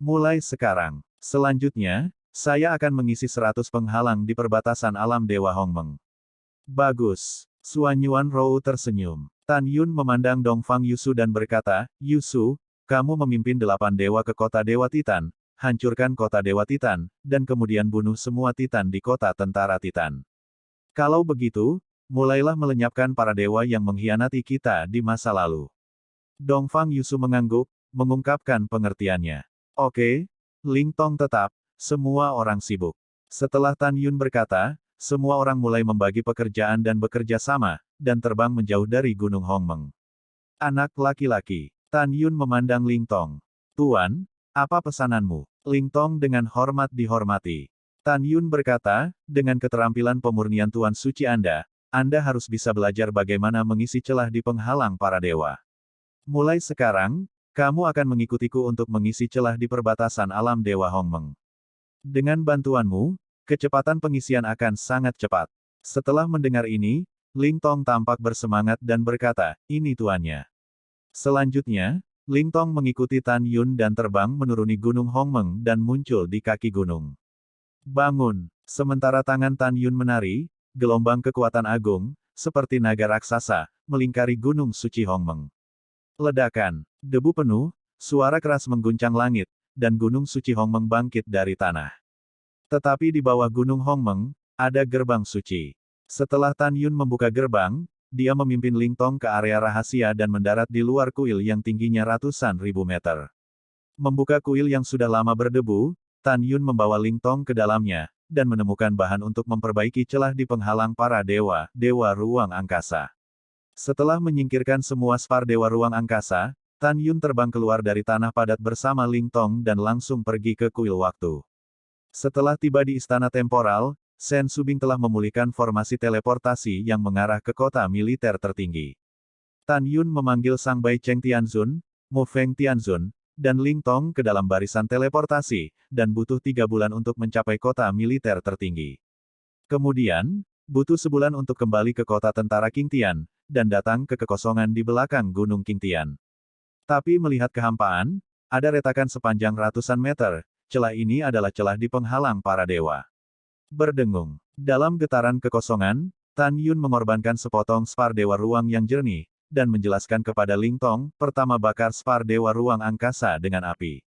[SPEAKER 2] Mulai sekarang. Selanjutnya, saya akan mengisi 100 penghalang di perbatasan alam Dewa Hongmeng. Bagus. Suanyuan Rou tersenyum. Tan Yun memandang Dongfang Yusu dan berkata, Yusu, kamu memimpin 8 dewa ke kota Dewa Titan, hancurkan kota Dewa Titan, dan kemudian bunuh semua Titan di kota tentara Titan. Kalau begitu, mulailah melenyapkan para dewa yang mengkhianati kita di masa lalu. Dongfang Yusu mengangguk, mengungkapkan pengertiannya. Oke, Ling Tong tetap, semua orang sibuk. Setelah Tan Yun berkata, semua orang mulai membagi pekerjaan dan bekerja sama, dan terbang menjauh dari Gunung Hongmeng. Anak laki-laki, Tan Yun memandang Ling Tong. Tuan, apa pesananmu? Ling Tong dengan hormat dihormati. Tan Yun berkata, dengan keterampilan pemurnian Tuan Suci Anda harus bisa belajar bagaimana mengisi celah di penghalang para dewa. Mulai sekarang, kamu akan mengikutiku untuk mengisi celah di perbatasan alam Dewa Hongmeng. Dengan bantuanmu, kecepatan pengisian akan sangat cepat. Setelah mendengar ini, Ling Tong tampak bersemangat dan berkata, ini tuannya. Selanjutnya, Ling Tong mengikuti Tan Yun dan terbang menuruni Gunung Hongmeng dan muncul di kaki gunung. Bangun! Sementara tangan Tan Yun menari, gelombang kekuatan agung, seperti naga raksasa, melingkari Gunung Suci Hongmeng. Ledakan, debu penuh, suara keras mengguncang langit, dan Gunung Suci Hongmeng bangkit dari tanah. Tetapi di bawah Gunung Hongmeng, ada gerbang suci. Setelah Tan Yun membuka gerbang, dia memimpin Ling Tong ke area rahasia dan mendarat di luar kuil yang tingginya ratusan ribu meter. Membuka kuil yang sudah lama berdebu, Tan Yun membawa Ling Tong ke dalamnya, dan menemukan bahan untuk memperbaiki celah di penghalang para dewa, dewa ruang angkasa. Setelah menyingkirkan semua spar dewa ruang angkasa, Tan Yun terbang keluar dari tanah padat bersama Ling Tong dan langsung pergi ke kuil waktu. Setelah tiba di istana temporal, Sen Subing telah memulihkan formasi teleportasi yang mengarah ke kota militer tertinggi. Tan Yun memanggil Sang Bai Cheng Tianzun, Mu Feng Tianzun, dan Ling Tong ke dalam barisan teleportasi, dan butuh 3 bulan untuk mencapai kota militer tertinggi. Kemudian, butuh sebulan untuk kembali ke kota tentara Qingtian, dan datang ke kekosongan di belakang Gunung Qingtian. Tapi melihat kehampaan, ada retakan sepanjang ratusan meter, celah ini adalah celah di penghalang para dewa. Berdengung. Dalam getaran kekosongan, Tan Yun mengorbankan sepotong spar dewa ruang yang jernih, dan menjelaskan kepada Ling Tong, pertama bakar spar dewa ruang angkasa dengan api.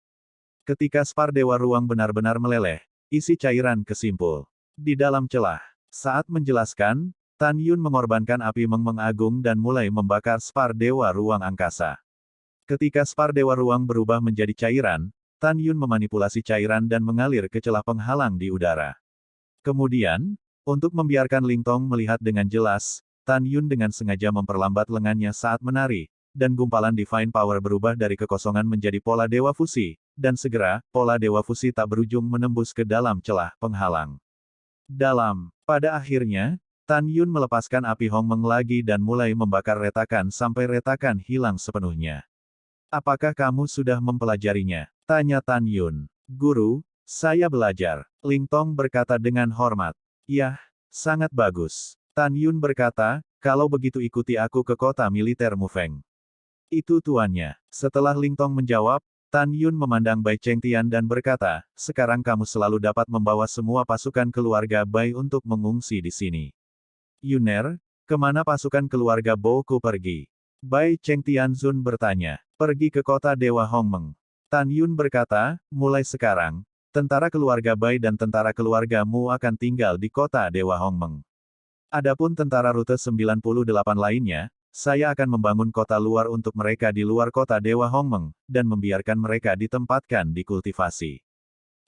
[SPEAKER 2] Ketika spar dewa ruang benar-benar meleleh, Isi cairan kesimpul. Di dalam celah. Saat menjelaskan, Tan Yun mengorbankan api Meng Agung dan mulai membakar spar dewa ruang angkasa. Ketika spar dewa ruang berubah menjadi cairan, Tan Yun memanipulasi cairan dan mengalir ke celah penghalang di udara. Kemudian, untuk membiarkan Ling Tong melihat dengan jelas, Tan Yun dengan sengaja memperlambat lengannya saat menari, dan gumpalan Divine Power berubah dari kekosongan menjadi pola Dewa Fusi, dan segera, pola Dewa Fusi tak berujung menembus ke dalam celah penghalang. Pada akhirnya, Tan Yun melepaskan api Hong Meng lagi dan mulai membakar retakan sampai retakan hilang sepenuhnya. Apakah kamu sudah mempelajarinya? Tanya Tan Yun. Guru, saya belajar. Ling Tong berkata dengan hormat. Yah, sangat bagus. Tan Yun berkata, kalau begitu ikuti aku ke kota militer Mufeng. Itu tuannya. Setelah Ling Tong menjawab, Tan Yun memandang Bai Chengtian dan berkata, sekarang kamu selalu dapat membawa semua pasukan keluarga Bai untuk mengungsi di sini. Yuner, kemana pasukan keluarga Boku pergi? Bai Chengtianzun bertanya. Pergi ke kota Dewa Hongmeng. Tan Yun berkata, mulai sekarang, tentara keluarga Bai dan tentara keluargamu akan tinggal di kota Dewa Hongmeng. Adapun tentara rute 98 lainnya, saya akan membangun kota luar untuk mereka di luar kota Dewa Hongmeng, dan membiarkan mereka ditempatkan di kultivasi.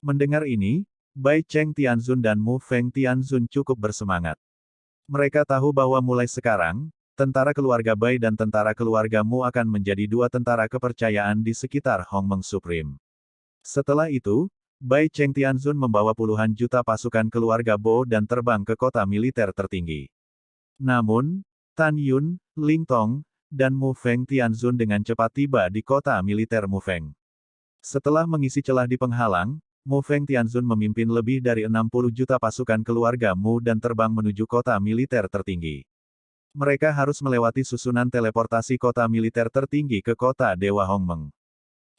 [SPEAKER 2] Mendengar ini, Bai Cheng Tianzun dan Mu Feng Tianzun cukup bersemangat. Mereka tahu bahwa mulai sekarang, tentara keluarga Bai dan tentara keluargamu akan menjadi dua tentara kepercayaan di sekitar Hongmeng Supreme. Setelah itu, Bai Cheng Tianzun membawa puluhan juta pasukan keluarga Bo dan terbang ke kota militer tertinggi. Namun, Tan Yun, Ling Tong, dan Mu Feng Tianzun dengan cepat tiba di kota militer Mufeng. Setelah mengisi celah di penghalang, Mu Feng Tianzun memimpin lebih dari 60 juta pasukan keluarga Mu dan terbang menuju kota militer tertinggi. Mereka harus melewati susunan teleportasi kota militer tertinggi ke kota Dewa Hongmeng.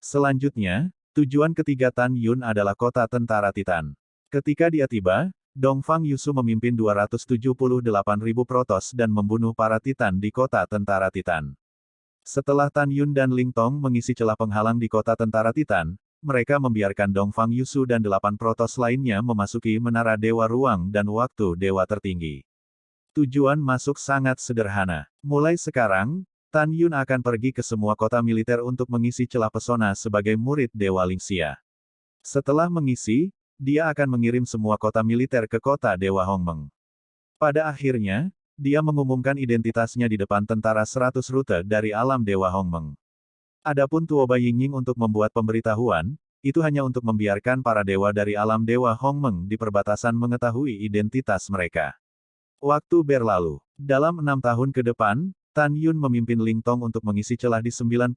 [SPEAKER 2] Selanjutnya, tujuan ketiga Tan Yun adalah kota tentara Titan. Ketika dia tiba, Dongfang Yusu memimpin 278.000 Protoss dan membunuh para Titan di kota tentara Titan. Setelah Tan Yun dan Ling Tong mengisi celah penghalang di kota tentara Titan, mereka membiarkan Dongfang Yusu dan 8 Protoss lainnya memasuki Menara Dewa Ruang dan Waktu Dewa Tertinggi. Tujuan masuk sangat sederhana. Mulai sekarang, Tan Yun akan pergi ke semua kota militer untuk mengisi celah pesona sebagai murid Dewa Lingxia. Setelah mengisi, dia akan mengirim semua kota militer ke kota Dewa Hongmeng. Pada akhirnya, dia mengumumkan identitasnya di depan tentara 100 rute dari alam Dewa Hongmeng. Adapun Tuoba Yingying untuk membuat pemberitahuan, itu hanya untuk membiarkan para dewa dari alam Dewa Hongmeng di perbatasan mengetahui identitas mereka. Waktu berlalu. Dalam 6 tahun ke depan, Tan Yun memimpin Ling Tong untuk mengisi celah di 97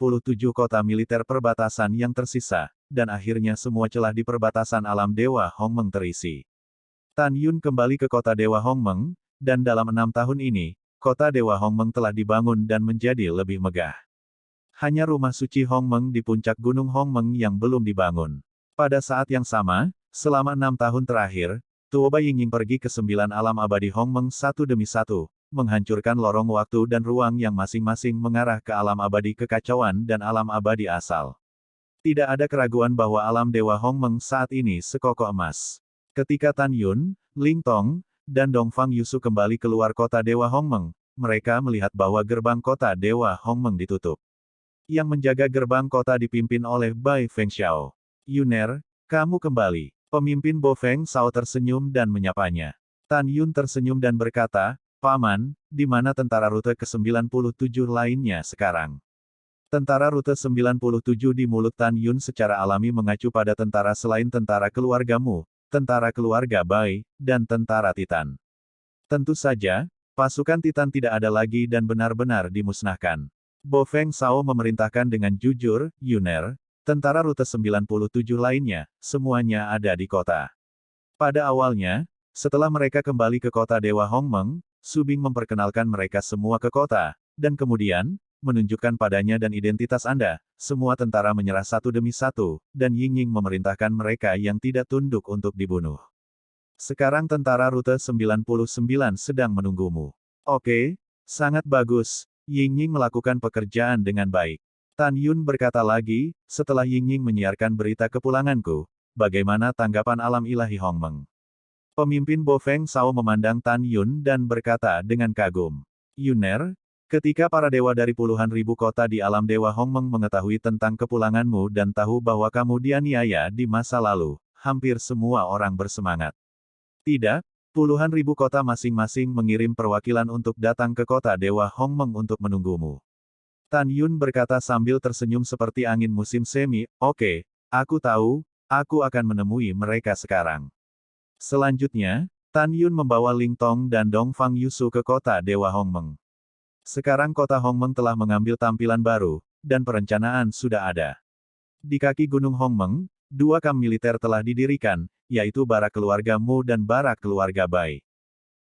[SPEAKER 2] kota militer perbatasan yang tersisa, dan akhirnya semua celah di perbatasan alam Dewa Hongmeng terisi. Tan Yun kembali ke kota Dewa Hongmeng, dan dalam 6 tahun ini, kota Dewa Hongmeng telah dibangun dan menjadi lebih megah. Hanya rumah suci Hongmeng di puncak Gunung Hongmeng yang belum dibangun. Pada saat yang sama, selama 6 tahun terakhir, Tuoba Yingying pergi ke 9 alam abadi Hongmeng satu demi satu, menghancurkan lorong waktu dan ruang yang masing-masing mengarah ke alam abadi kekacauan dan alam abadi asal. Tidak ada keraguan bahwa alam Dewa Hongmeng saat ini sekokoh emas. Ketika Tan Yun, Ling Tong, dan Dongfang Yusu kembali keluar kota Dewa Hongmeng, mereka melihat bahwa gerbang kota Dewa Hongmeng ditutup. Yang menjaga gerbang kota dipimpin oleh Bai Fengxiao. Yuner, kamu kembali. Pemimpin Bo Feng Shao tersenyum dan menyapanya. Tan Yun tersenyum dan berkata, Paman, di mana tentara rute ke-97 lainnya sekarang? Tentara rute 97 di mulut Tan Yun secara alami mengacu pada tentara selain tentara keluargamu, tentara keluarga Bai, dan tentara Titan. Tentu saja, pasukan Titan tidak ada lagi dan benar-benar dimusnahkan. Bo Feng Shao memerintahkan dengan jujur, Yuner, tentara rute 97 lainnya, semuanya ada di kota. Pada awalnya, setelah mereka kembali ke kota Dewa Hongmeng, Su Bing memperkenalkan mereka semua ke kota, dan kemudian, menunjukkan padanya dan identitas Anda, semua tentara menyerah satu demi satu, dan Yingying memerintahkan mereka yang tidak tunduk untuk dibunuh. Sekarang tentara rute 99 sedang menunggumu. Oke, sangat bagus, Yingying melakukan pekerjaan dengan baik. Tan Yun berkata lagi, setelah Yingying menyiarkan berita kepulanganku, bagaimana tanggapan alam ilahi Hongmeng? Pemimpin Bo Feng Shao memandang Tan Yun dan berkata dengan kagum. Yuner, ketika para dewa dari puluhan ribu kota di alam dewa Hongmeng mengetahui tentang kepulanganmu dan tahu bahwa kamu dianiaya di masa lalu, hampir semua orang bersemangat. Tidak, puluhan ribu kota masing-masing mengirim perwakilan untuk datang ke kota dewa Hongmeng untuk menunggumu. Tan Yun berkata sambil tersenyum seperti angin musim semi, oke, aku tahu, aku akan menemui mereka sekarang. Selanjutnya, Tan Yun membawa Ling Tong dan Dong Fang Yusu ke kota dewa Hongmeng. Sekarang kota Hongmeng telah mengambil tampilan baru, dan perencanaan sudah ada. Di kaki Gunung Hongmeng, 2 kamp militer telah didirikan, yaitu barak keluarga Mu dan barak keluarga Bai.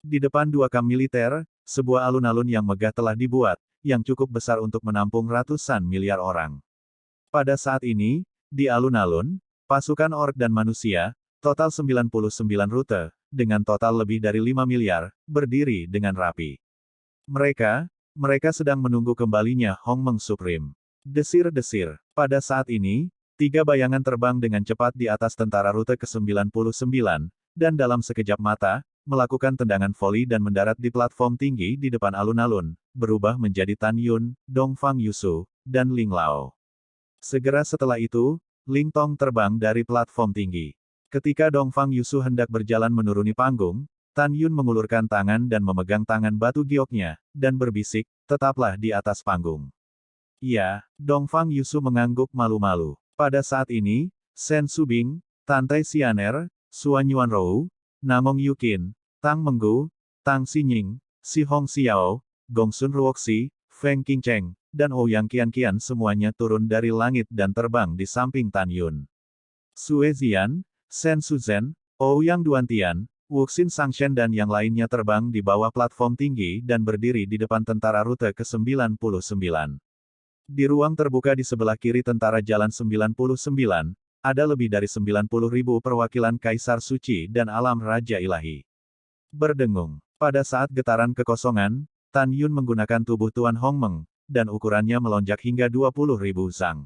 [SPEAKER 2] Di depan 2 kamp militer, sebuah alun-alun yang megah telah dibuat, yang cukup besar untuk menampung ratusan miliar orang. Pada saat ini, di alun-alun, pasukan ork dan manusia, total 99 rute, dengan total lebih dari 5 miliar, berdiri dengan rapi. Mereka sedang menunggu kembalinya Hongmeng Supreme. Desir-desir. Pada saat ini, 3 bayangan terbang dengan cepat di atas tentara rute ke-99, dan dalam sekejap mata, melakukan tendangan voli dan mendarat di platform tinggi di depan alun-alun, berubah menjadi Tan Yun, Dong Fang Yusu, dan Ling Lao. Segera setelah itu, Ling Tong terbang dari platform tinggi. Ketika Dong Fang Yusu hendak berjalan menuruni panggung, Tan Yun mengulurkan tangan dan memegang tangan batu gioknya, dan berbisik, tetaplah di atas panggung. Ya, Dong Fang Yusu mengangguk malu-malu. Pada saat ini, Shen Subing, Tan Tai Xianer, Suan Yuanrou, Namong Yukin, Tang Menggu, Tang Xinying, Si Hong Xiao, Gongsun Ruoxi, Feng Qingcheng, dan Ouyang Qianqian semuanya turun dari langit dan terbang di samping Tan Yun. Sue Zian, Shen Suzhen, Ouyang Duantian, Wuxin Sangshen dan yang lainnya terbang di bawah platform tinggi dan berdiri di depan tentara rute ke-99. Di ruang terbuka di sebelah kiri tentara jalan 99, ada lebih dari 90.000 perwakilan Kaisar Suci dan alam Raja Ilahi. Berdengung. Pada saat getaran kekosongan, Tan Yun menggunakan tubuh Tuan Hongmeng, dan ukurannya melonjak hingga 20.000 zang.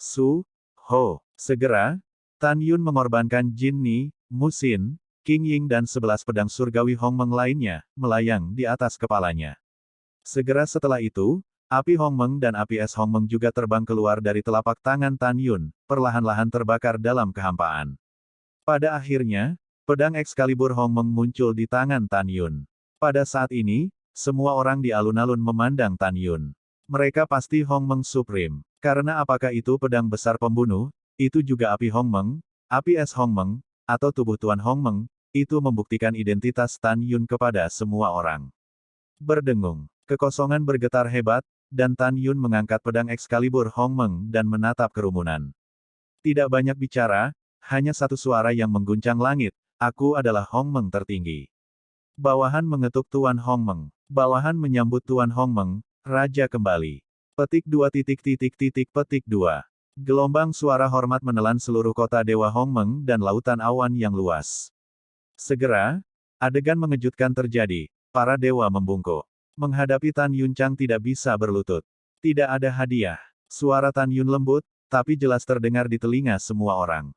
[SPEAKER 2] Su, Ho. Segera, Tan Yun mengorbankan Jin Ni, Mu Xin, Qing Ying dan 11 pedang surgawi Hongmeng lainnya, melayang di atas kepalanya. Segera setelah itu, api Hongmeng dan api es Hongmeng juga terbang keluar dari telapak tangan Tan Yun, perlahan-lahan terbakar dalam kehampaan. Pada akhirnya, pedang Excalibur Hongmeng muncul di tangan Tan Yun. Pada saat ini, semua orang di alun-alun memandang Tan Yun. Mereka pasti Hongmeng Supreme. Karena apakah itu pedang besar pembunuh, itu juga api Hongmeng, api es Hongmeng, atau tubuh Tuan Hongmeng, itu membuktikan identitas Tan Yun kepada semua orang. Berdengung. Kekosongan bergetar hebat, dan Tan Yun mengangkat pedang Excalibur Hongmeng dan menatap kerumunan. Tidak banyak bicara, hanya satu suara yang mengguncang langit, aku adalah Hongmeng tertinggi. Bawahan mengetuk Tuan Hongmeng. Bawahan menyambut Tuan Hongmeng, Raja kembali. Petik 2. Gelombang suara hormat menelan seluruh kota Dewa Hongmeng dan lautan awan yang luas. Segera, adegan mengejutkan terjadi, para dewa membungkuk. Menghadapi Tan Yun Chang tidak bisa berlutut. Tidak ada hadiah. Suara Tan Yun lembut, tapi jelas terdengar di telinga semua orang.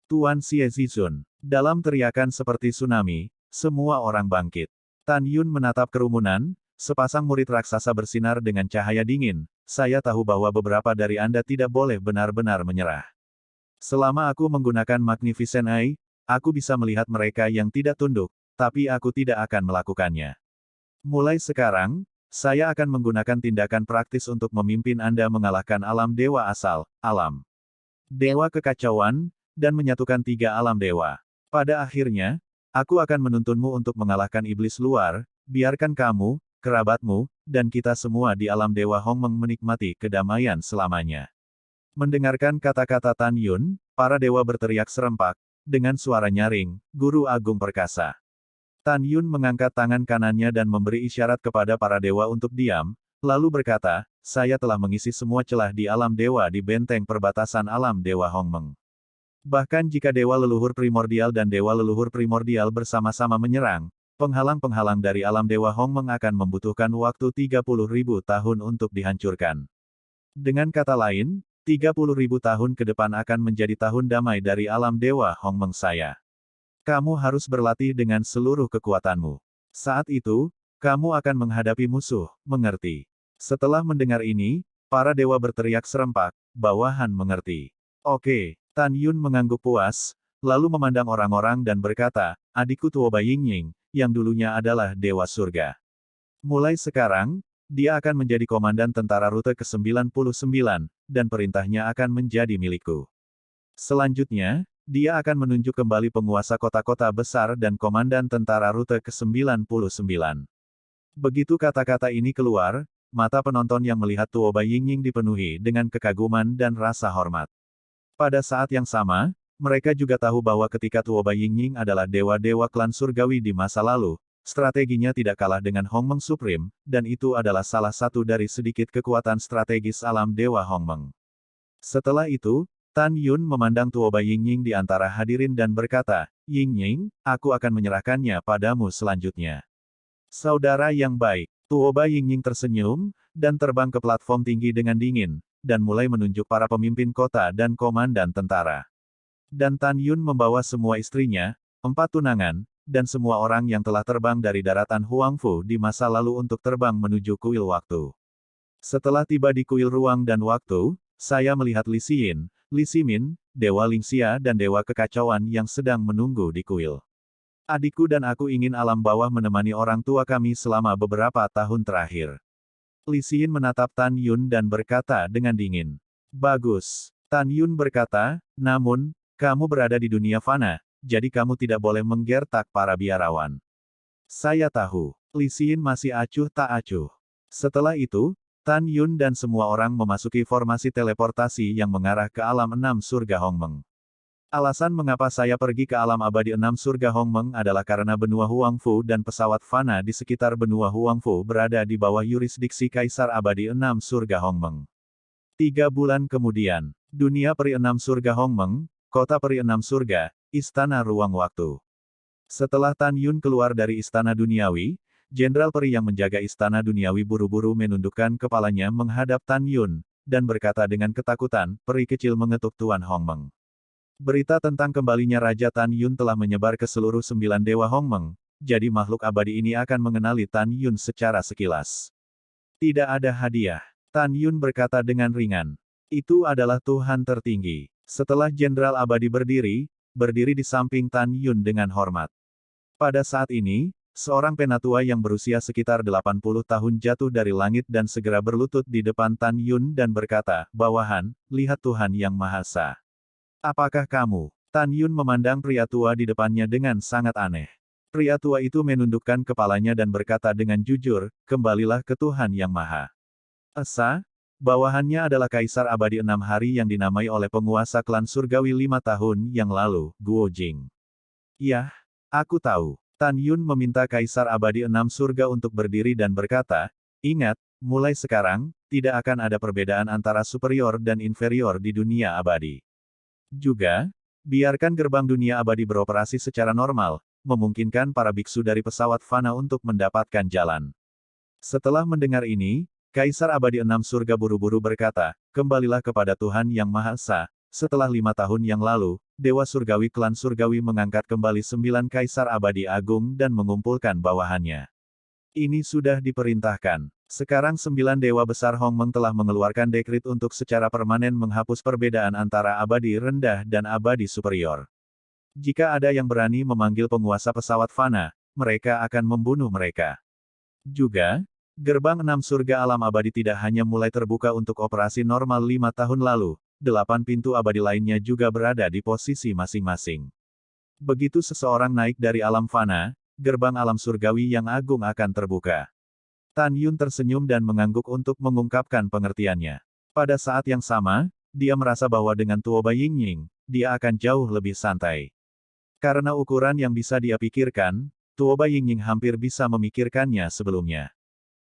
[SPEAKER 2] Tuan Xie Zizun. Dalam teriakan seperti tsunami, semua orang bangkit. Tan Yun menatap kerumunan, sepasang murid raksasa bersinar dengan cahaya dingin. Saya tahu bahwa beberapa dari Anda tidak boleh benar-benar menyerah. Selama aku menggunakan Magnificent Eye, aku bisa melihat mereka yang tidak tunduk, tapi aku tidak akan melakukannya. Mulai sekarang, saya akan menggunakan tindakan praktis untuk memimpin Anda mengalahkan alam dewa asal, alam dewa kekacauan, dan menyatukan 3 alam dewa. Pada akhirnya, aku akan menuntunmu untuk mengalahkan iblis luar, biarkan kamu, kerabatmu, dan kita semua di alam dewa Hongmeng menikmati kedamaian selamanya. Mendengarkan kata-kata Tan Yun, para dewa berteriak serempak, dengan suara nyaring, Guru Agung Perkasa. Tan Yun mengangkat tangan kanannya dan memberi isyarat kepada para dewa untuk diam, lalu berkata, saya telah mengisi semua celah di alam dewa di benteng perbatasan alam dewa Hongmeng. Bahkan jika dewa leluhur primordial dan dewa leluhur primordial bersama-sama menyerang, penghalang-penghalang dari alam dewa Hongmeng akan membutuhkan waktu 30.000 tahun untuk dihancurkan. Dengan kata lain, 30.000 tahun ke depan akan menjadi tahun damai dari alam dewa Hongmeng saya. Kamu harus berlatih dengan seluruh kekuatanmu. Saat itu, kamu akan menghadapi musuh, mengerti? Setelah mendengar ini, para dewa berteriak serempak, bawahan mengerti. Oke, Tan Yun mengangguk puas, lalu memandang orang-orang dan berkata, adikku Tuoba Yingying, yang dulunya adalah dewa surga. Mulai sekarang, dia akan menjadi komandan tentara rute ke-99, dan perintahnya akan menjadi milikku. Selanjutnya, dia akan menunjuk kembali penguasa kota-kota besar dan komandan tentara rute ke-99. Begitu kata-kata ini keluar, mata penonton yang melihat Tuoba Yingying dipenuhi dengan kekaguman dan rasa hormat. Pada saat yang sama, mereka juga tahu bahwa ketika Tuoba Yingying adalah dewa-dewa klan surgawi di masa lalu, strateginya tidak kalah dengan Hongmeng Supreme, dan itu adalah salah satu dari sedikit kekuatan strategis alam dewa Hongmeng. Setelah itu, Tan Yun memandang Tuoba Yingying di antara hadirin dan berkata, Yingying, aku akan menyerahkannya padamu selanjutnya. Saudara yang baik, Tuoba Yingying tersenyum, dan terbang ke platform tinggi dengan dingin, dan mulai menunjuk para pemimpin kota dan komandan tentara. Dan Tan Yun membawa semua istrinya, 4 tunangan, dan semua orang yang telah terbang dari daratan Huangfu di masa lalu untuk terbang menuju kuil waktu. Setelah tiba di kuil ruang dan waktu, saya melihat Li Xin, Li Ximin, Dewa Lingxia dan Dewa Kekacauan yang sedang menunggu di kuil. Adikku dan aku ingin alam bawah menemani orang tua kami selama beberapa tahun terakhir. Li Xin menatap Tan Yun dan berkata dengan dingin. Bagus. Tan Yun berkata, namun, kamu berada di dunia fana, jadi kamu tidak boleh menggertak para biarawan. Saya tahu. Li Xin masih acuh tak acuh. Setelah itu, Tan Yun dan semua orang memasuki formasi teleportasi yang mengarah ke alam 6 surga Hongmeng. Alasan mengapa saya pergi ke alam abadi 6 surga Hongmeng adalah karena benua Huangfu dan pesawat fana di sekitar benua Huangfu berada di bawah yurisdiksi Kaisar Abadi 6 surga Hongmeng. 3 bulan kemudian, dunia peri 6 surga Hongmeng, kota peri 6 surga, istana ruang waktu. Setelah Tan Yun keluar dari istana duniawi, Jenderal peri yang menjaga istana duniawi buru-buru menundukkan kepalanya menghadap Tan Yun, dan berkata dengan ketakutan, peri kecil mengetuk Tuan Hongmeng. Berita tentang kembalinya Raja Tan Yun telah menyebar ke seluruh 9 dewa Hongmeng, jadi makhluk abadi ini akan mengenali Tan Yun secara sekilas. Tidak ada hadiah. Tan Yun berkata dengan ringan. Itu adalah Tuhan tertinggi. Setelah Jenderal abadi berdiri di samping Tan Yun dengan hormat. Pada saat ini, seorang penatua yang berusia sekitar 80 tahun jatuh dari langit dan segera berlutut di depan Tan Yun dan berkata, bawahan, lihat Tuhan yang Maha Esa. Apakah kamu? Tan Yun memandang pria tua di depannya dengan sangat aneh. Pria tua itu menundukkan kepalanya dan berkata dengan jujur, kembalilah ke Tuhan yang Maha Esa. Bawahannya adalah Kaisar Abadi 6 hari yang dinamai oleh penguasa klan surgawi 5 tahun yang lalu, Guo Jing. Yah, aku tahu. Tan Yun meminta Kaisar Abadi 6 surga untuk berdiri dan berkata, ingat, mulai sekarang, tidak akan ada perbedaan antara superior dan inferior di dunia abadi. Juga, biarkan gerbang dunia abadi beroperasi secara normal, memungkinkan para biksu dari pesawat fana untuk mendapatkan jalan. Setelah mendengar ini, Kaisar Abadi 6 surga buru-buru berkata, kembalilah kepada Tuhan yang Maha Esa. Setelah 5 tahun yang lalu, Dewa Surgawi klan Surgawi mengangkat kembali 9 Kaisar Abadi Agung dan mengumpulkan bawahannya. Ini sudah diperintahkan. Sekarang 9 Dewa Besar Hongmeng telah mengeluarkan dekrit untuk secara permanen menghapus perbedaan antara abadi rendah dan abadi superior. Jika ada yang berani memanggil penguasa pesawat fana, mereka akan membunuh mereka. Juga, gerbang 6 surga alam abadi tidak hanya mulai terbuka untuk operasi normal 5 tahun lalu, 8 pintu abadi lainnya juga berada di posisi masing-masing. Begitu seseorang naik dari alam fana, gerbang alam surgawi yang agung akan terbuka. Tan Yun tersenyum dan mengangguk untuk mengungkapkan pengertiannya. Pada saat yang sama, dia merasa bahwa dengan Tuoba Yingying, dia akan jauh lebih santai. Karena ukuran yang bisa dia pikirkan, Tuoba Yingying hampir bisa memikirkannya sebelumnya.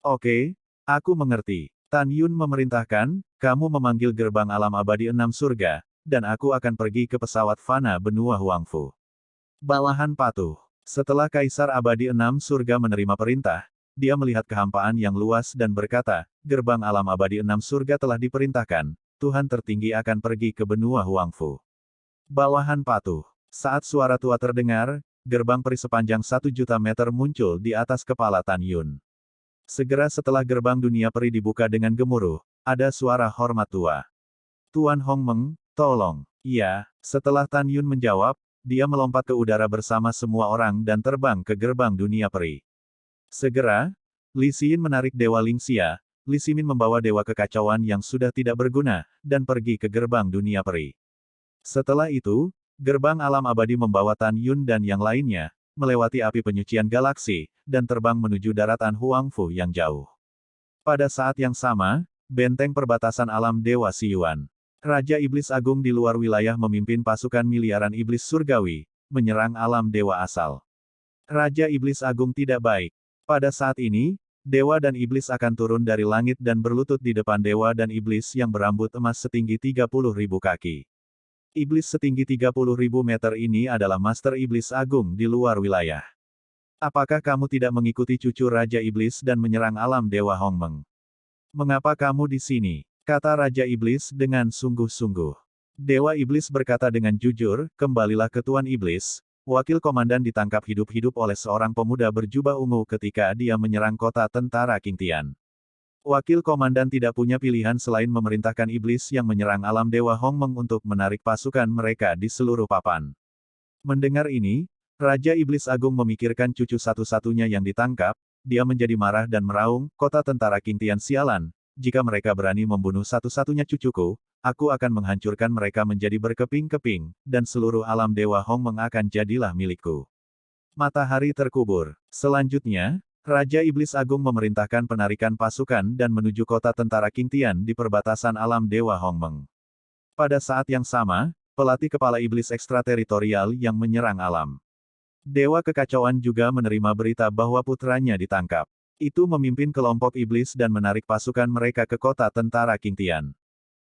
[SPEAKER 2] Oke, aku mengerti. Tan Yun memerintahkan, kamu memanggil gerbang alam abadi 6 surga, dan aku akan pergi ke pesawat fana benua Huangfu. Bawahan patuh. Setelah Kaisar Abadi 6 surga menerima perintah, dia melihat kehampaan yang luas dan berkata, gerbang alam abadi 6 surga telah diperintahkan, Tuhan tertinggi akan pergi ke benua Huangfu. Bawahan patuh. Saat suara tua terdengar, gerbang peri sepanjang 1.000.000 meter muncul di atas kepala Tan Yun. Segera setelah gerbang dunia peri dibuka dengan gemuruh, ada suara hormat tua. Tuan Hongmeng, tolong. Iya, setelah Tan Yun menjawab, dia melompat ke udara bersama semua orang dan terbang ke gerbang dunia peri. Segera, Li Xin menarik Dewa Lingxia, Li Ximin membawa Dewa Kekacauan yang sudah tidak berguna, dan pergi ke gerbang dunia peri. Setelah itu, gerbang alam abadi membawa Tan Yun dan yang lainnya, melewati api penyucian galaksi, dan terbang menuju daratan Huangfu yang jauh. Pada saat yang sama, benteng perbatasan alam Dewa Siyuan. Raja Iblis Agung di luar wilayah memimpin pasukan miliaran iblis surgawi, menyerang alam dewa asal. Raja Iblis Agung tidak baik. Pada saat ini, dewa dan iblis akan turun dari langit dan berlutut di depan dewa dan iblis yang berambut emas setinggi 30.000 kaki. Iblis setinggi 30.000 meter ini adalah Master Iblis Agung di luar wilayah. Apakah kamu tidak mengikuti cucu Raja Iblis dan menyerang alam Dewa Hongmeng? Mengapa kamu di sini? Kata Raja Iblis dengan sungguh-sungguh. Dewa Iblis berkata dengan jujur, kembalilah ke Tuan Iblis. Wakil komandan ditangkap hidup-hidup oleh seorang pemuda berjubah ungu ketika dia menyerang kota tentara King Tian. Wakil komandan tidak punya pilihan selain memerintahkan iblis yang menyerang alam Dewa Hongmeng untuk menarik pasukan mereka di seluruh papan. Mendengar ini, Raja Iblis Agung memikirkan cucu satu-satunya yang ditangkap, dia menjadi marah dan meraung, kota tentara King Tian sialan, jika mereka berani membunuh satu-satunya cucuku, aku akan menghancurkan mereka menjadi berkeping-keping, dan seluruh alam Dewa Hongmeng akan jadilah milikku. Matahari terkubur. Selanjutnya, Raja Iblis Agung memerintahkan penarikan pasukan dan menuju kota tentara King Tian di perbatasan alam Dewa Hongmeng. Pada saat yang sama, pelatih kepala iblis ekstrateritorial yang menyerang alam Dewa Kekacauan juga menerima berita bahwa putranya ditangkap. Itu memimpin kelompok iblis dan menarik pasukan mereka ke kota tentara King Tian.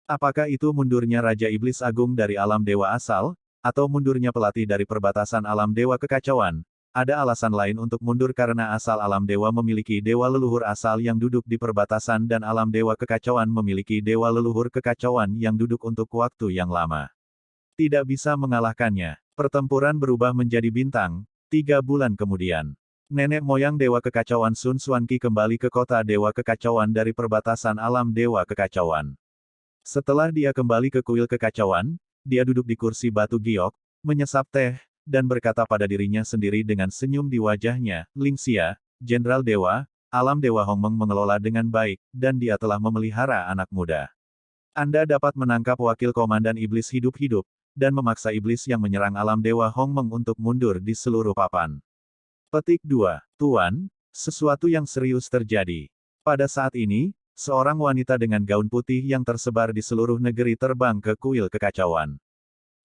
[SPEAKER 2] Apakah itu mundurnya Raja Iblis Agung dari alam dewa asal, atau mundurnya pelatih dari perbatasan alam Dewa Kekacauan? Ada alasan lain untuk mundur karena asal alam dewa memiliki dewa leluhur asal yang duduk di perbatasan dan alam dewa kekacauan memiliki dewa leluhur kekacauan yang duduk untuk waktu yang lama. Tidak bisa mengalahkannya. Pertempuran berubah menjadi bintang. 3 bulan kemudian, nenek moyang dewa kekacauan Sun Xuanqi kembali ke kota dewa kekacauan dari perbatasan alam dewa kekacauan. Setelah dia kembali ke kuil kekacauan, dia duduk di kursi batu giok, menyesap teh, dan berkata pada dirinya sendiri dengan senyum di wajahnya, Lingxia, Jenderal Dewa, alam Dewa Hongmeng mengelola dengan baik, dan dia telah memelihara anak muda. Anda dapat menangkap wakil komandan iblis hidup-hidup, dan memaksa iblis yang menyerang alam Dewa Hongmeng untuk mundur di seluruh papan. Petik 2. Tuan, sesuatu yang serius terjadi. Pada saat ini, seorang wanita dengan gaun putih yang tersebar di seluruh negeri terbang ke kuil kekacauan.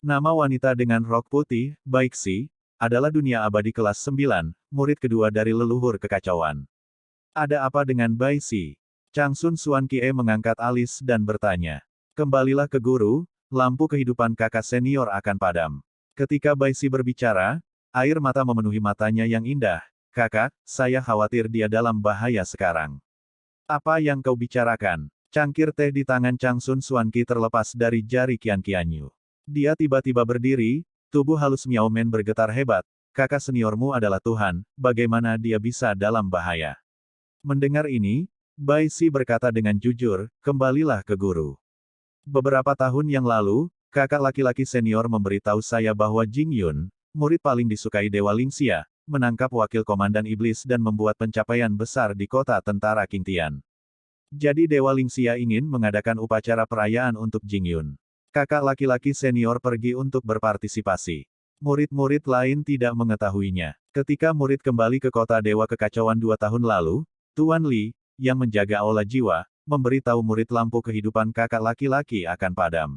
[SPEAKER 2] Nama wanita dengan rok putih, Baixi, adalah dunia abadi kelas 9, murid kedua dari leluhur kekacauan. Ada apa dengan Baixi? Changsun Xuanqie mengangkat alis dan bertanya. Kembalilah ke guru, lampu kehidupan kakak senior akan padam. Ketika Baixi berbicara, air mata memenuhi matanya yang indah. Kakak, saya khawatir dia dalam bahaya sekarang. Apa yang kau bicarakan? Cangkir teh di tangan Changsun Xuanqie terlepas dari jari Qian Qianyu. Dia tiba-tiba berdiri, tubuh halus Miao Men bergetar hebat. Kakak seniormu adalah Tuhan, bagaimana dia bisa dalam bahaya? Mendengar ini, Baixi berkata dengan jujur, kembalilah ke guru. Beberapa tahun yang lalu, kakak laki-laki senior memberitahu saya bahwa Jing Yun, murid paling disukai Dewa Lingxia, menangkap wakil komandan iblis dan membuat pencapaian besar di kota tentara King Tian. Jadi Dewa Lingxia ingin mengadakan upacara perayaan untuk Jing Yun. Kakak laki-laki senior pergi untuk berpartisipasi. Murid-murid lain tidak mengetahuinya. Ketika murid kembali ke kota Dewa Kekacauan 2 tahun lalu, Tuan Li, yang menjaga aula jiwa, memberitahu murid lampu kehidupan kakak laki-laki akan padam.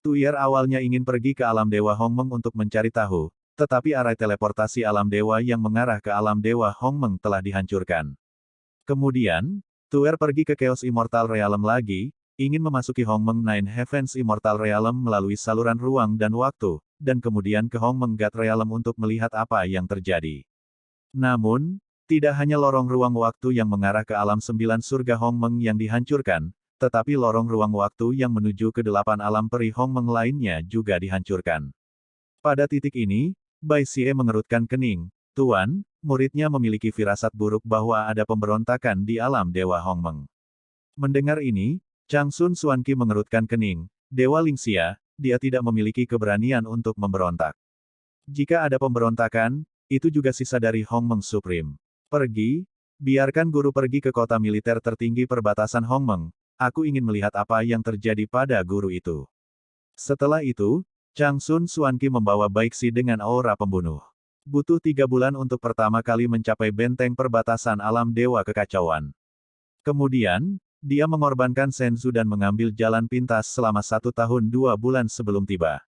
[SPEAKER 2] Tuyer awalnya ingin pergi ke alam Dewa Hongmeng untuk mencari tahu, tetapi arai teleportasi alam dewa yang mengarah ke alam Dewa Hongmeng telah dihancurkan. Kemudian, Tuyer pergi ke Chaos Immortal Realm lagi, ingin memasuki Hongmeng Nine Heavens Immortal Realm melalui saluran ruang dan waktu, dan kemudian ke Hongmeng God Realm untuk melihat apa yang terjadi. Namun, tidak hanya lorong ruang waktu yang mengarah ke alam 9 surga Hongmeng yang dihancurkan, tetapi lorong ruang waktu yang menuju ke 8 alam peri Hongmeng lainnya juga dihancurkan. Pada titik ini, Bai Xie mengerutkan kening. Tuan, muridnya memiliki firasat buruk bahwa ada pemberontakan di alam Dewa Hongmeng. Mendengar ini, Chang Sun Xuanqi mengerutkan kening. Dewa Lingxia, dia tidak memiliki keberanian untuk memberontak. Jika ada pemberontakan, itu juga sisa dari Hongmeng Supreme. Pergi, biarkan guru pergi ke kota militer tertinggi perbatasan Hongmeng. Aku ingin melihat apa yang terjadi pada guru itu. Setelah itu, Chang Sun Xuanqi membawa Baixi dengan aura pembunuh. Butuh 3 bulan untuk pertama kali mencapai benteng perbatasan alam Dewa Kekacauan. Kemudian, dia mengorbankan Senzu dan mengambil jalan pintas selama 1 tahun 2 bulan sebelum tiba.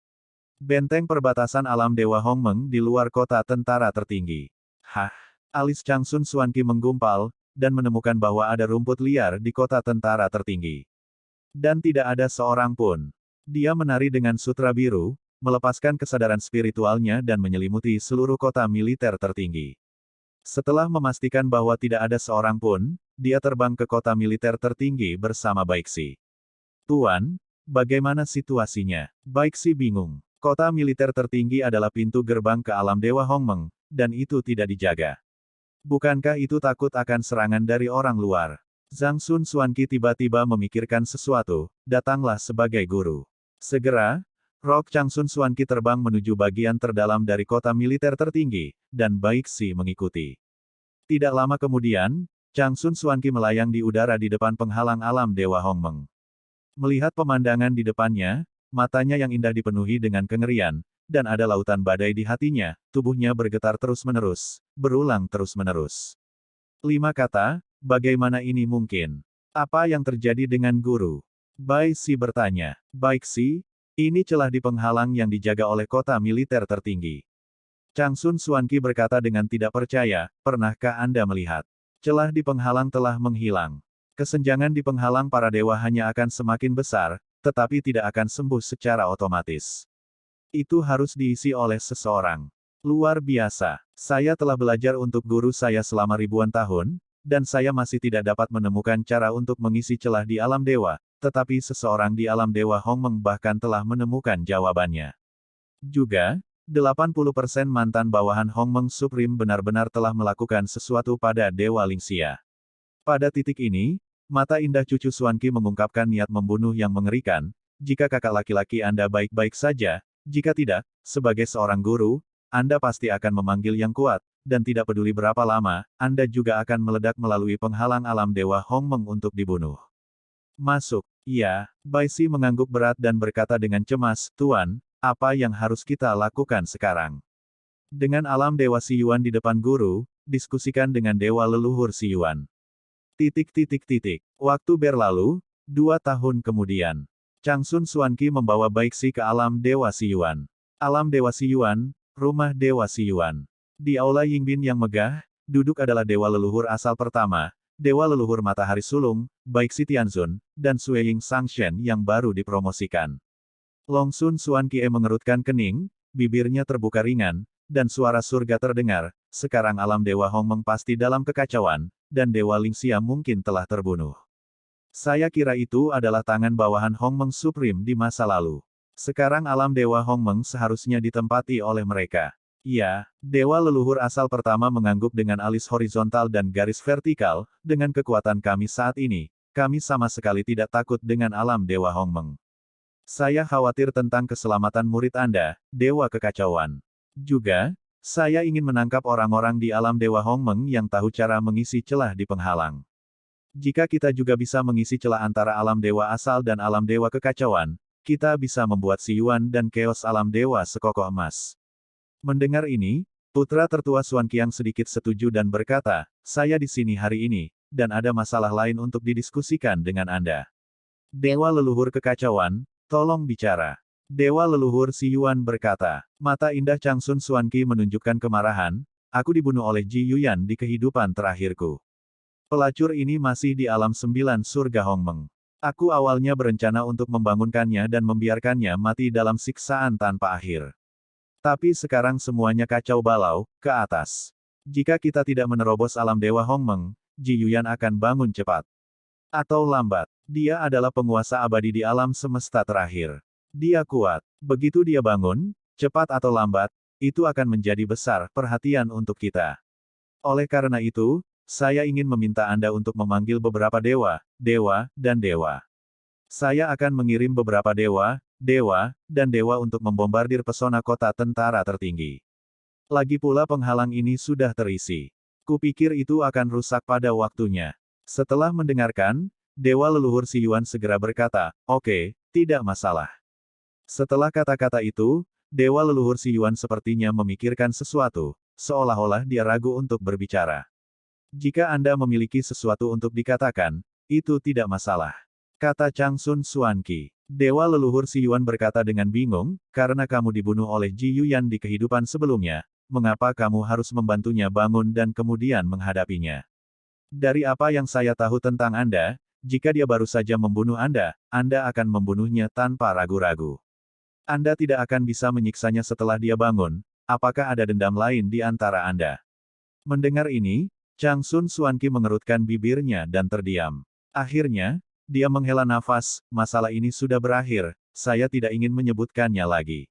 [SPEAKER 2] Benteng perbatasan alam Dewa Hongmeng di luar kota tentara tertinggi. Hah? Alis Chang Sun Xuanqi menggumpal, dan menemukan bahwa ada rumput liar di kota tentara tertinggi. Dan tidak ada seorang pun. Dia menari dengan sutra biru, melepaskan kesadaran spiritualnya dan menyelimuti seluruh kota militer tertinggi. Setelah memastikan bahwa tidak ada seorang pun, dia terbang ke kota militer tertinggi bersama Baixi. Tuan, bagaimana situasinya? Baixi bingung. Kota militer tertinggi adalah pintu gerbang ke alam Dewa Hongmeng, dan itu tidak dijaga. Bukankah itu takut akan serangan dari orang luar? Zhang Sun Xuanqi tiba-tiba memikirkan sesuatu, datanglah sebagai guru. Segera, Rock Chang Sun Xuanqi terbang menuju bagian terdalam dari kota militer tertinggi, dan Baixi mengikuti. Tidak lama kemudian, Chang Sun Xuanqi melayang di udara di depan penghalang alam Dewa Hongmeng. Melihat pemandangan di depannya, matanya yang indah dipenuhi dengan kengerian, dan ada lautan badai di hatinya, tubuhnya bergetar terus-menerus, berulang terus-menerus. 5 kata, bagaimana ini mungkin? Apa yang terjadi dengan guru? Baixi bertanya. Baixi, ini celah di penghalang yang dijaga oleh kota militer tertinggi. Chang Sun Xuanqi berkata dengan tidak percaya, pernahkah Anda melihat? Celah di penghalang telah menghilang. Kesenjangan di penghalang para dewa hanya akan semakin besar, tetapi tidak akan sembuh secara otomatis. Itu harus diisi oleh seseorang. Luar biasa. Saya telah belajar untuk guru saya selama ribuan tahun, dan saya masih tidak dapat menemukan cara untuk mengisi celah di alam dewa, tetapi seseorang di alam Dewa Hongmeng bahkan telah menemukan jawabannya. Juga, 80% mantan bawahan Hongmeng Supreme benar-benar telah melakukan sesuatu pada Dewa Lingxia. Pada titik ini, mata indah cucu Xuanqi mengungkapkan niat membunuh yang mengerikan. Jika kakak laki-laki Anda baik-baik saja, jika tidak, sebagai seorang guru, Anda pasti akan memanggil yang kuat, dan tidak peduli berapa lama, Anda juga akan meledak melalui penghalang alam Dewa Hongmeng untuk dibunuh. Masuk. Ya, Baixi mengangguk berat dan berkata dengan cemas, Tuan, apa yang harus kita lakukan sekarang? Dengan alam Dewa Siyuan di depan guru, diskusikan dengan Dewa Leluhur Siyuan. Waktu berlalu, 2 tahun kemudian. Chang Sun Xuanqi membawa Baixi ke alam Dewa Siyuan. Alam Dewa Siyuan, rumah Dewa Siyuan. Di aula Yingbin yang megah, duduk adalah Dewa Leluhur asal pertama, Dewa Leluhur Matahari Sulung, Baixi Tianzun, dan Sueying Sangshen yang baru dipromosikan. Long Sun Xuanqi mengerutkan kening, bibirnya terbuka ringan, dan suara surga terdengar, sekarang alam Dewa Hongmeng pasti dalam kekacauan, dan Dewa Lingxia mungkin telah terbunuh. Saya kira itu adalah tangan bawahan Hongmeng Supreme di masa lalu. Sekarang alam Dewa Hongmeng seharusnya ditempati oleh mereka. Ya, Dewa Leluhur asal pertama mengangguk dengan alis horizontal dan garis vertikal, dengan kekuatan kami saat ini, kami sama sekali tidak takut dengan alam Dewa Hongmeng. Saya khawatir tentang keselamatan murid Anda, Dewa Kekacauan. Juga, saya ingin menangkap orang-orang di alam Dewa Hongmeng yang tahu cara mengisi celah di penghalang. Jika kita juga bisa mengisi celah antara alam Dewa asal dan alam Dewa Kekacauan, kita bisa membuat Siyuan dan Keos alam Dewa sekokoh emas. Mendengar ini, putra tertua Xuanqiang sedikit setuju dan berkata, saya di sini hari ini, dan ada masalah lain untuk didiskusikan dengan Anda. Dewa Leluhur Kekacauan, tolong bicara. Dewa Leluhur Siyuan berkata, mata indah Chang Sun Xuanqi menunjukkan kemarahan, aku dibunuh oleh Ji Yuyan di kehidupan terakhirku. Pelacur ini masih di alam 9 surga Hongmeng. Aku awalnya berencana untuk membangunkannya dan membiarkannya mati dalam siksaan tanpa akhir. Tapi sekarang semuanya kacau balau, ke atas. Jika kita tidak menerobos alam Dewa Hongmeng, Ji Yuyan akan bangun cepat. Atau lambat, dia adalah penguasa abadi di alam semesta terakhir. Dia kuat. Begitu dia bangun, cepat atau lambat, itu akan menjadi besar perhatian untuk kita. Oleh karena itu, saya ingin meminta Anda untuk memanggil beberapa dewa, dan dewa. Saya akan mengirim beberapa dewa, dan dewa untuk membombardir pesona kota tentara tertinggi. Lagi pula penghalang ini sudah terisi. Kupikir itu akan rusak pada waktunya. Setelah mendengarkan, dewa leluhur Si Yuan segera berkata, "Oke, tidak masalah." Setelah kata-kata itu, dewa leluhur Si Yuan sepertinya memikirkan sesuatu, seolah-olah dia ragu untuk berbicara. "Jika Anda memiliki sesuatu untuk dikatakan, itu tidak masalah," kata Changsun Xuanqi. Dewa leluhur Si Yuan berkata dengan bingung, "Karena kamu dibunuh oleh Ji Yuyan di kehidupan sebelumnya, mengapa kamu harus membantunya bangun dan kemudian menghadapinya? Dari apa yang saya tahu tentang Anda, jika dia baru saja membunuh Anda akan membunuhnya tanpa ragu-ragu. Anda tidak akan bisa menyiksanya setelah dia bangun. Apakah ada dendam lain di antara Anda?" Mendengar ini, Changsun Xuanqi mengerutkan bibirnya dan terdiam. Akhirnya, dia menghela nafas, "Masalah ini sudah berakhir, saya tidak ingin menyebutkannya lagi.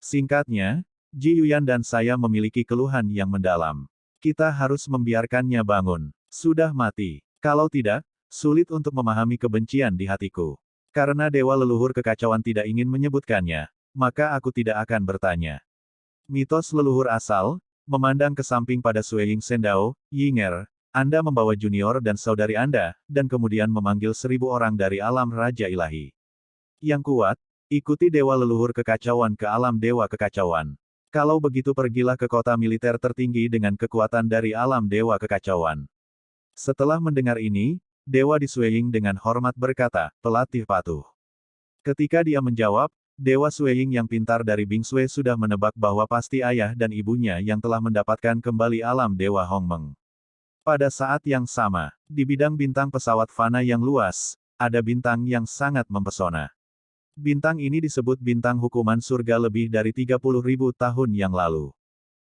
[SPEAKER 2] Singkatnya, Ji Yuyan dan saya memiliki keluhan yang mendalam. Kita harus membiarkannya bangun. Sudah mati. Kalau tidak, sulit untuk memahami kebencian di hatiku. Karena dewa leluhur kekacauan tidak ingin menyebutkannya, maka aku tidak akan bertanya." Mitos leluhur asal, memandang ke samping pada Sueying Sendao, Yinger, Anda membawa junior dan saudari Anda, dan kemudian memanggil 1000 orang dari alam Raja Ilahi. Yang kuat, ikuti dewa leluhur kekacauan ke alam dewa kekacauan. Kalau begitu pergilah ke kota militer tertinggi dengan kekuatan dari alam dewa kekacauan. Setelah mendengar ini, dewa di Sueying dengan hormat berkata, "Pelatih patuh." Ketika dia menjawab, dewa Sueying yang pintar dari Bing Sue sudah menebak bahwa pasti ayah dan ibunya yang telah mendapatkan kembali alam dewa Hongmeng. Pada saat yang sama, di bidang bintang pesawat fana yang luas, ada bintang yang sangat mempesona. Bintang ini disebut bintang hukuman surga lebih dari 30.000 tahun yang lalu.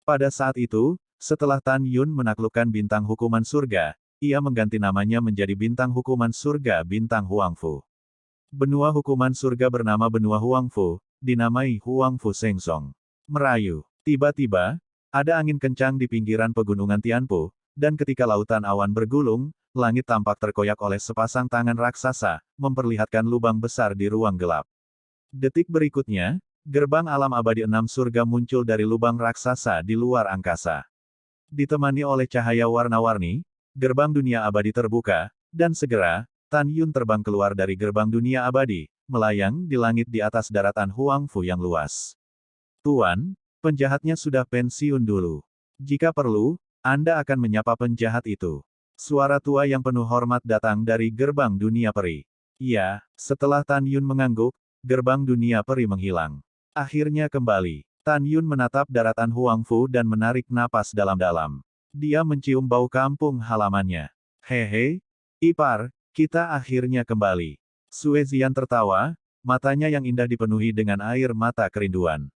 [SPEAKER 2] Pada saat itu, setelah Tan Yun menaklukkan bintang hukuman surga, ia mengganti namanya menjadi bintang hukuman surga bintang Huangfu. Benua hukuman surga bernama benua Huangfu, dinamai Huangfu Sengsong. Merayu. Tiba-tiba, ada angin kencang di pinggiran pegunungan Tianpu, dan ketika lautan awan bergulung, langit tampak terkoyak oleh sepasang tangan raksasa, memperlihatkan lubang besar di ruang gelap. Detik berikutnya, gerbang alam abadi 6 surga muncul dari lubang raksasa di luar angkasa. Ditemani oleh cahaya warna-warni, gerbang dunia abadi terbuka, dan segera, Tan Yun terbang keluar dari gerbang dunia abadi, melayang di langit di atas daratan Huangfu yang luas. "Tuan, penjahatnya sudah pensiun dulu. Jika perlu, Anda akan menyapa penjahat itu." Suara tua yang penuh hormat datang dari gerbang dunia peri. "Ya." Setelah Tan Yun mengangguk, gerbang dunia peri menghilang. Akhirnya kembali. Tan Yun menatap daratan Huangfu dan menarik napas dalam-dalam. Dia mencium bau kampung halamannya. "Hehe, ipar, kita akhirnya kembali." Sue Zian tertawa, matanya yang indah dipenuhi dengan air mata kerinduan.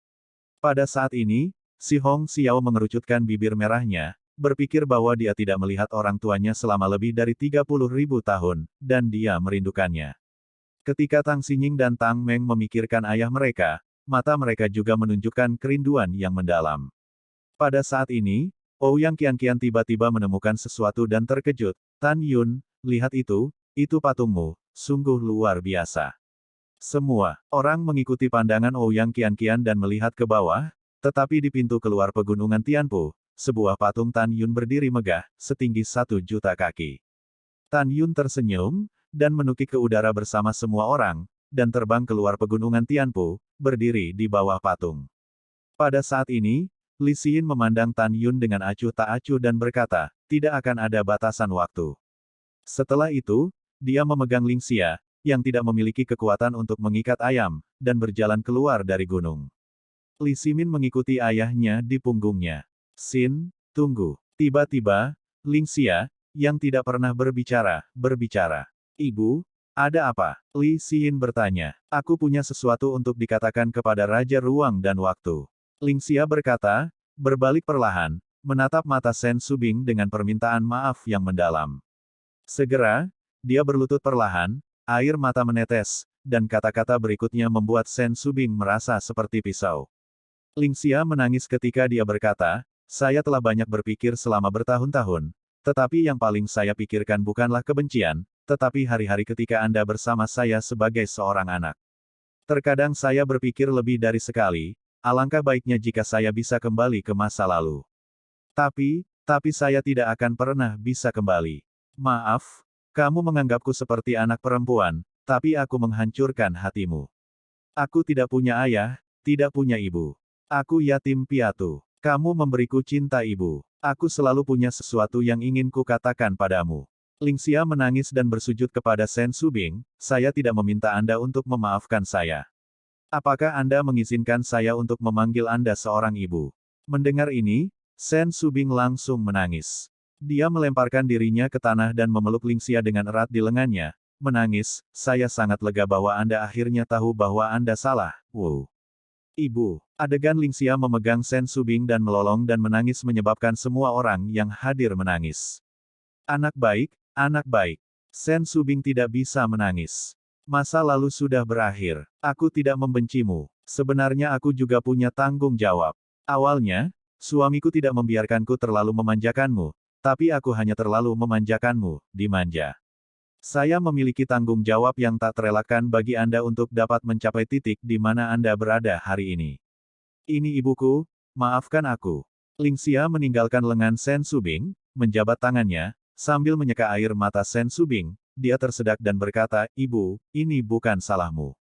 [SPEAKER 2] Pada saat ini, si Hong Xiao mengerucutkan bibir merahnya, berpikir bahwa dia tidak melihat orang tuanya selama lebih dari 30.000 tahun, dan dia merindukannya. Ketika Tang Xinying dan Tang Meng memikirkan ayah mereka, mata mereka juga menunjukkan kerinduan yang mendalam. Pada saat ini, Ouyang Qianqian tiba-tiba menemukan sesuatu dan terkejut. "Tan Yun, lihat itu patungmu, sungguh luar biasa." Semua orang mengikuti pandangan Ouyang Qianqian dan melihat ke bawah, tetapi di pintu keluar pegunungan Tianpu, sebuah patung Tan Yun berdiri megah, setinggi 1.000.000 kaki. Tan Yun tersenyum, dan menukik ke udara bersama semua orang, dan terbang keluar pegunungan Tianpu, berdiri di bawah patung. Pada saat ini, Li Xin memandang Tan Yun dengan acuh tak acuh dan berkata, "Tidak akan ada batasan waktu." Setelah itu, dia memegang Ling Xia, yang tidak memiliki kekuatan untuk mengikat ayam, dan berjalan keluar dari gunung. Li Ximin mengikuti ayahnya di punggungnya. "Xin, tunggu." Tiba-tiba, Ling Xia, yang tidak pernah berbicara. "Ibu, ada apa?" Li Xin bertanya. "Aku punya sesuatu untuk dikatakan kepada Raja Ruang dan Waktu." Ling Xia berkata, berbalik perlahan, menatap mata Sen Subing dengan permintaan maaf yang mendalam. Segera, Dia berlutut perlahan, air mata menetes, dan kata-kata berikutnya membuat Sen Subing merasa seperti pisau. Lingxia menangis ketika dia berkata, saya telah banyak berpikir selama bertahun-tahun, tetapi yang paling saya pikirkan bukanlah kebencian, tetapi hari-hari ketika Anda bersama saya sebagai seorang anak. Terkadang saya berpikir lebih dari sekali, alangkah baiknya jika saya bisa kembali ke masa lalu. Tapi saya tidak akan pernah bisa kembali. Maaf, kamu menganggapku seperti anak perempuan, tapi aku menghancurkan hatimu. Aku tidak punya ayah, tidak punya ibu. Aku yatim piatu. Kamu memberiku cinta ibu. Aku selalu punya sesuatu yang ingin kukatakan padamu. Lingxia menangis dan bersujud kepada Sen Subing, saya tidak meminta Anda untuk memaafkan saya. Apakah Anda mengizinkan saya untuk memanggil Anda seorang ibu? Mendengar ini, Sen Subing langsung menangis. Dia melemparkan dirinya ke tanah dan memeluk Lingxia dengan erat di lengannya, menangis, saya sangat lega bahwa Anda akhirnya tahu bahwa Anda salah, Wu. Ibu, adegan Lingxia memegang Sen Subing dan melolong dan menangis menyebabkan semua orang yang hadir menangis. Anak baik, anak baik. Sen Subing tidak bisa menangis. Masa lalu sudah berakhir. Aku tidak membencimu. Sebenarnya aku juga punya tanggung jawab. Awalnya, suamiku tidak membiarkanku terlalu memanjakanmu, tapi aku hanya terlalu memanjakanmu, dimanja. Saya memiliki tanggung jawab yang tak terelakkan bagi Anda untuk dapat mencapai titik di mana Anda berada hari ini. Ini ibuku, maafkan aku. Lingxia meninggalkan lengan Sen Subing, menjabat tangannya, sambil menyeka air mata Sen Subing, dia tersedak dan berkata, Ibu, ini bukan salahmu.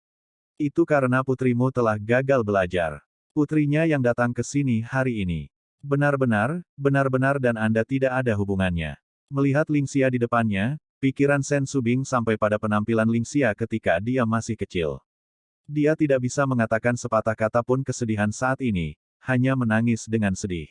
[SPEAKER 2] Itu karena putrimu telah gagal belajar. Putrinya yang datang ke sini hari ini. Benar-benar dan Anda tidak ada hubungannya. Melihat Lingxia di depannya, pikiran Sen Subing sampai pada penampilan Lingxia ketika dia masih kecil. Dia tidak bisa mengatakan sepatah kata pun kesedihan saat ini, hanya menangis dengan sedih.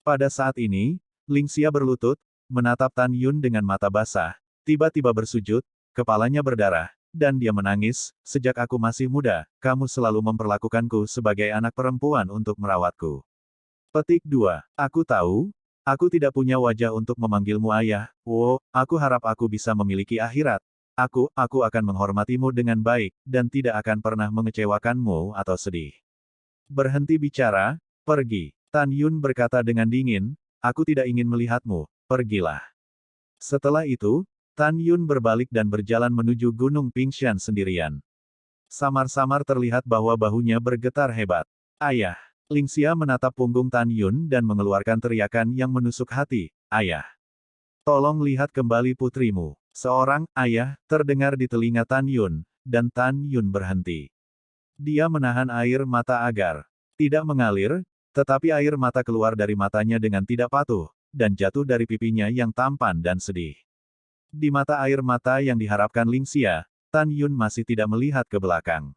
[SPEAKER 2] Pada saat ini, Lingxia berlutut, menatap Tan Yun dengan mata basah, tiba-tiba bersujud, kepalanya berdarah, dan dia menangis, sejak aku masih muda, kamu selalu memperlakukanku sebagai anak perempuan untuk merawatku. Petik 2. Aku tahu, aku tidak punya wajah untuk memanggilmu ayah, aku harap aku bisa memiliki akhirat. Aku akan menghormatimu dengan baik, dan tidak akan pernah mengecewakanmu atau sedih. Berhenti bicara, pergi. Tan Yun berkata dengan dingin, aku tidak ingin melihatmu, pergilah. Setelah itu, Tan Yun berbalik dan berjalan menuju Gunung Pingshan sendirian. Samar-samar terlihat bahwa bahunya bergetar hebat. Ayah. Lingxia menatap punggung Tan Yun dan mengeluarkan teriakan yang menusuk hati, ayah. Tolong lihat kembali putrimu. Seorang ayah terdengar di telinga Tan Yun, dan Tan Yun berhenti. Dia menahan air mata agar tidak mengalir, tetapi air mata keluar dari matanya dengan tidak patuh, dan jatuh dari pipinya yang tampan dan sedih. Di mata air mata yang diharapkan Lingxia, Tan Yun masih tidak melihat ke belakang.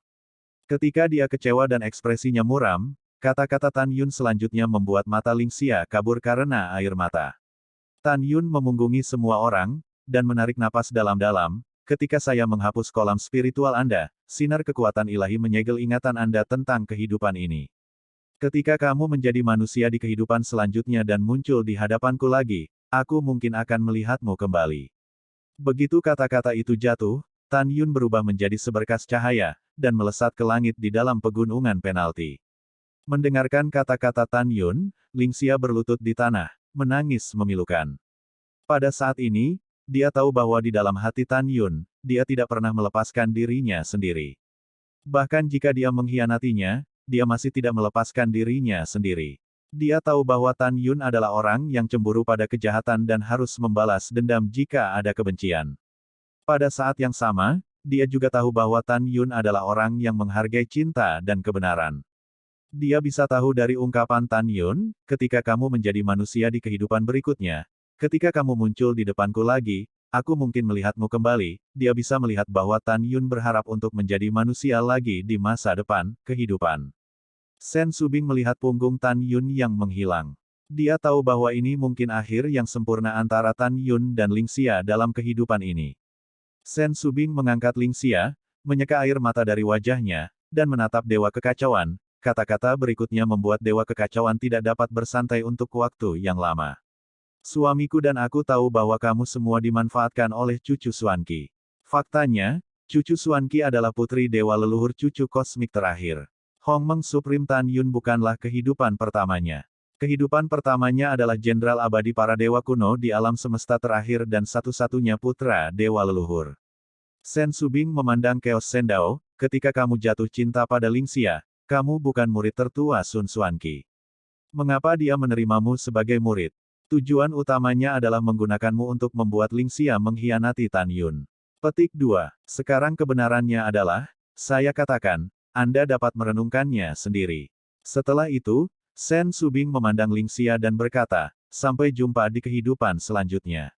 [SPEAKER 2] Ketika dia kecewa dan ekspresinya muram, kata-kata Tan Yun selanjutnya membuat mata Lingxia kabur karena air mata. Tan Yun memunggungi semua orang, dan menarik napas dalam-dalam, ketika saya menghapus kolam spiritual Anda, sinar kekuatan ilahi menyegel ingatan Anda tentang kehidupan ini. Ketika kamu menjadi manusia di kehidupan selanjutnya dan muncul di hadapanku lagi, aku mungkin akan melihatmu kembali. Begitu kata-kata itu jatuh, Tan Yun berubah menjadi seberkas cahaya, dan melesat ke langit di dalam pegunungan penalti. Mendengarkan kata-kata Tan Yun, Lingxia berlutut di tanah, menangis memilukan. Pada saat ini, dia tahu bahwa di dalam hati Tan Yun, dia tidak pernah melepaskan dirinya sendiri. Bahkan jika dia mengkhianatinya, dia masih tidak melepaskan dirinya sendiri. Dia tahu bahwa Tan Yun adalah orang yang cemburu pada kejahatan dan harus membalas dendam jika ada kebencian. Pada saat yang sama, dia juga tahu bahwa Tan Yun adalah orang yang menghargai cinta dan kebenaran. Dia bisa tahu dari ungkapan Tan Yun, ketika kamu menjadi manusia di kehidupan berikutnya, ketika kamu muncul di depanku lagi, aku mungkin melihatmu kembali, dia bisa melihat bahwa Tan Yun berharap untuk menjadi manusia lagi di masa depan, kehidupan. Sen Subing melihat punggung Tan Yun yang menghilang. Dia tahu bahwa ini mungkin akhir yang sempurna antara Tan Yun dan Lingxia dalam kehidupan ini. Sen Subing mengangkat Lingxia, menyeka air mata dari wajahnya, dan menatap Dewa Kekacauan. Kata-kata berikutnya membuat Dewa Kekacauan tidak dapat bersantai untuk waktu yang lama. Suamiku dan aku tahu bahwa kamu semua dimanfaatkan oleh cucu Xuanqi. Faktanya, cucu Xuanqi adalah putri dewa leluhur cucu kosmik terakhir. Hongmeng Supreme Tan Yun bukanlah kehidupan pertamanya. Kehidupan pertamanya adalah jenderal abadi para dewa kuno di alam semesta terakhir dan satu-satunya putra dewa leluhur. Sen Subing memandang Chaos Sendao, ketika kamu jatuh cinta pada Lingxia, kamu bukan murid tertua Sun Xuanqi. Mengapa dia menerimamu sebagai murid? Tujuan utamanya adalah menggunakanmu untuk membuat Lingxia mengkhianati Tan Yun. Petik 2. Sekarang kebenarannya adalah, saya katakan, Anda dapat merenungkannya sendiri. Setelah itu, Sen Subing memandang Lingxia dan berkata, sampai jumpa di kehidupan selanjutnya.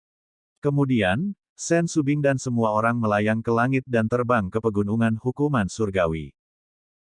[SPEAKER 2] Kemudian, Sen Subing dan semua orang melayang ke langit dan terbang ke pegunungan hukuman surgawi.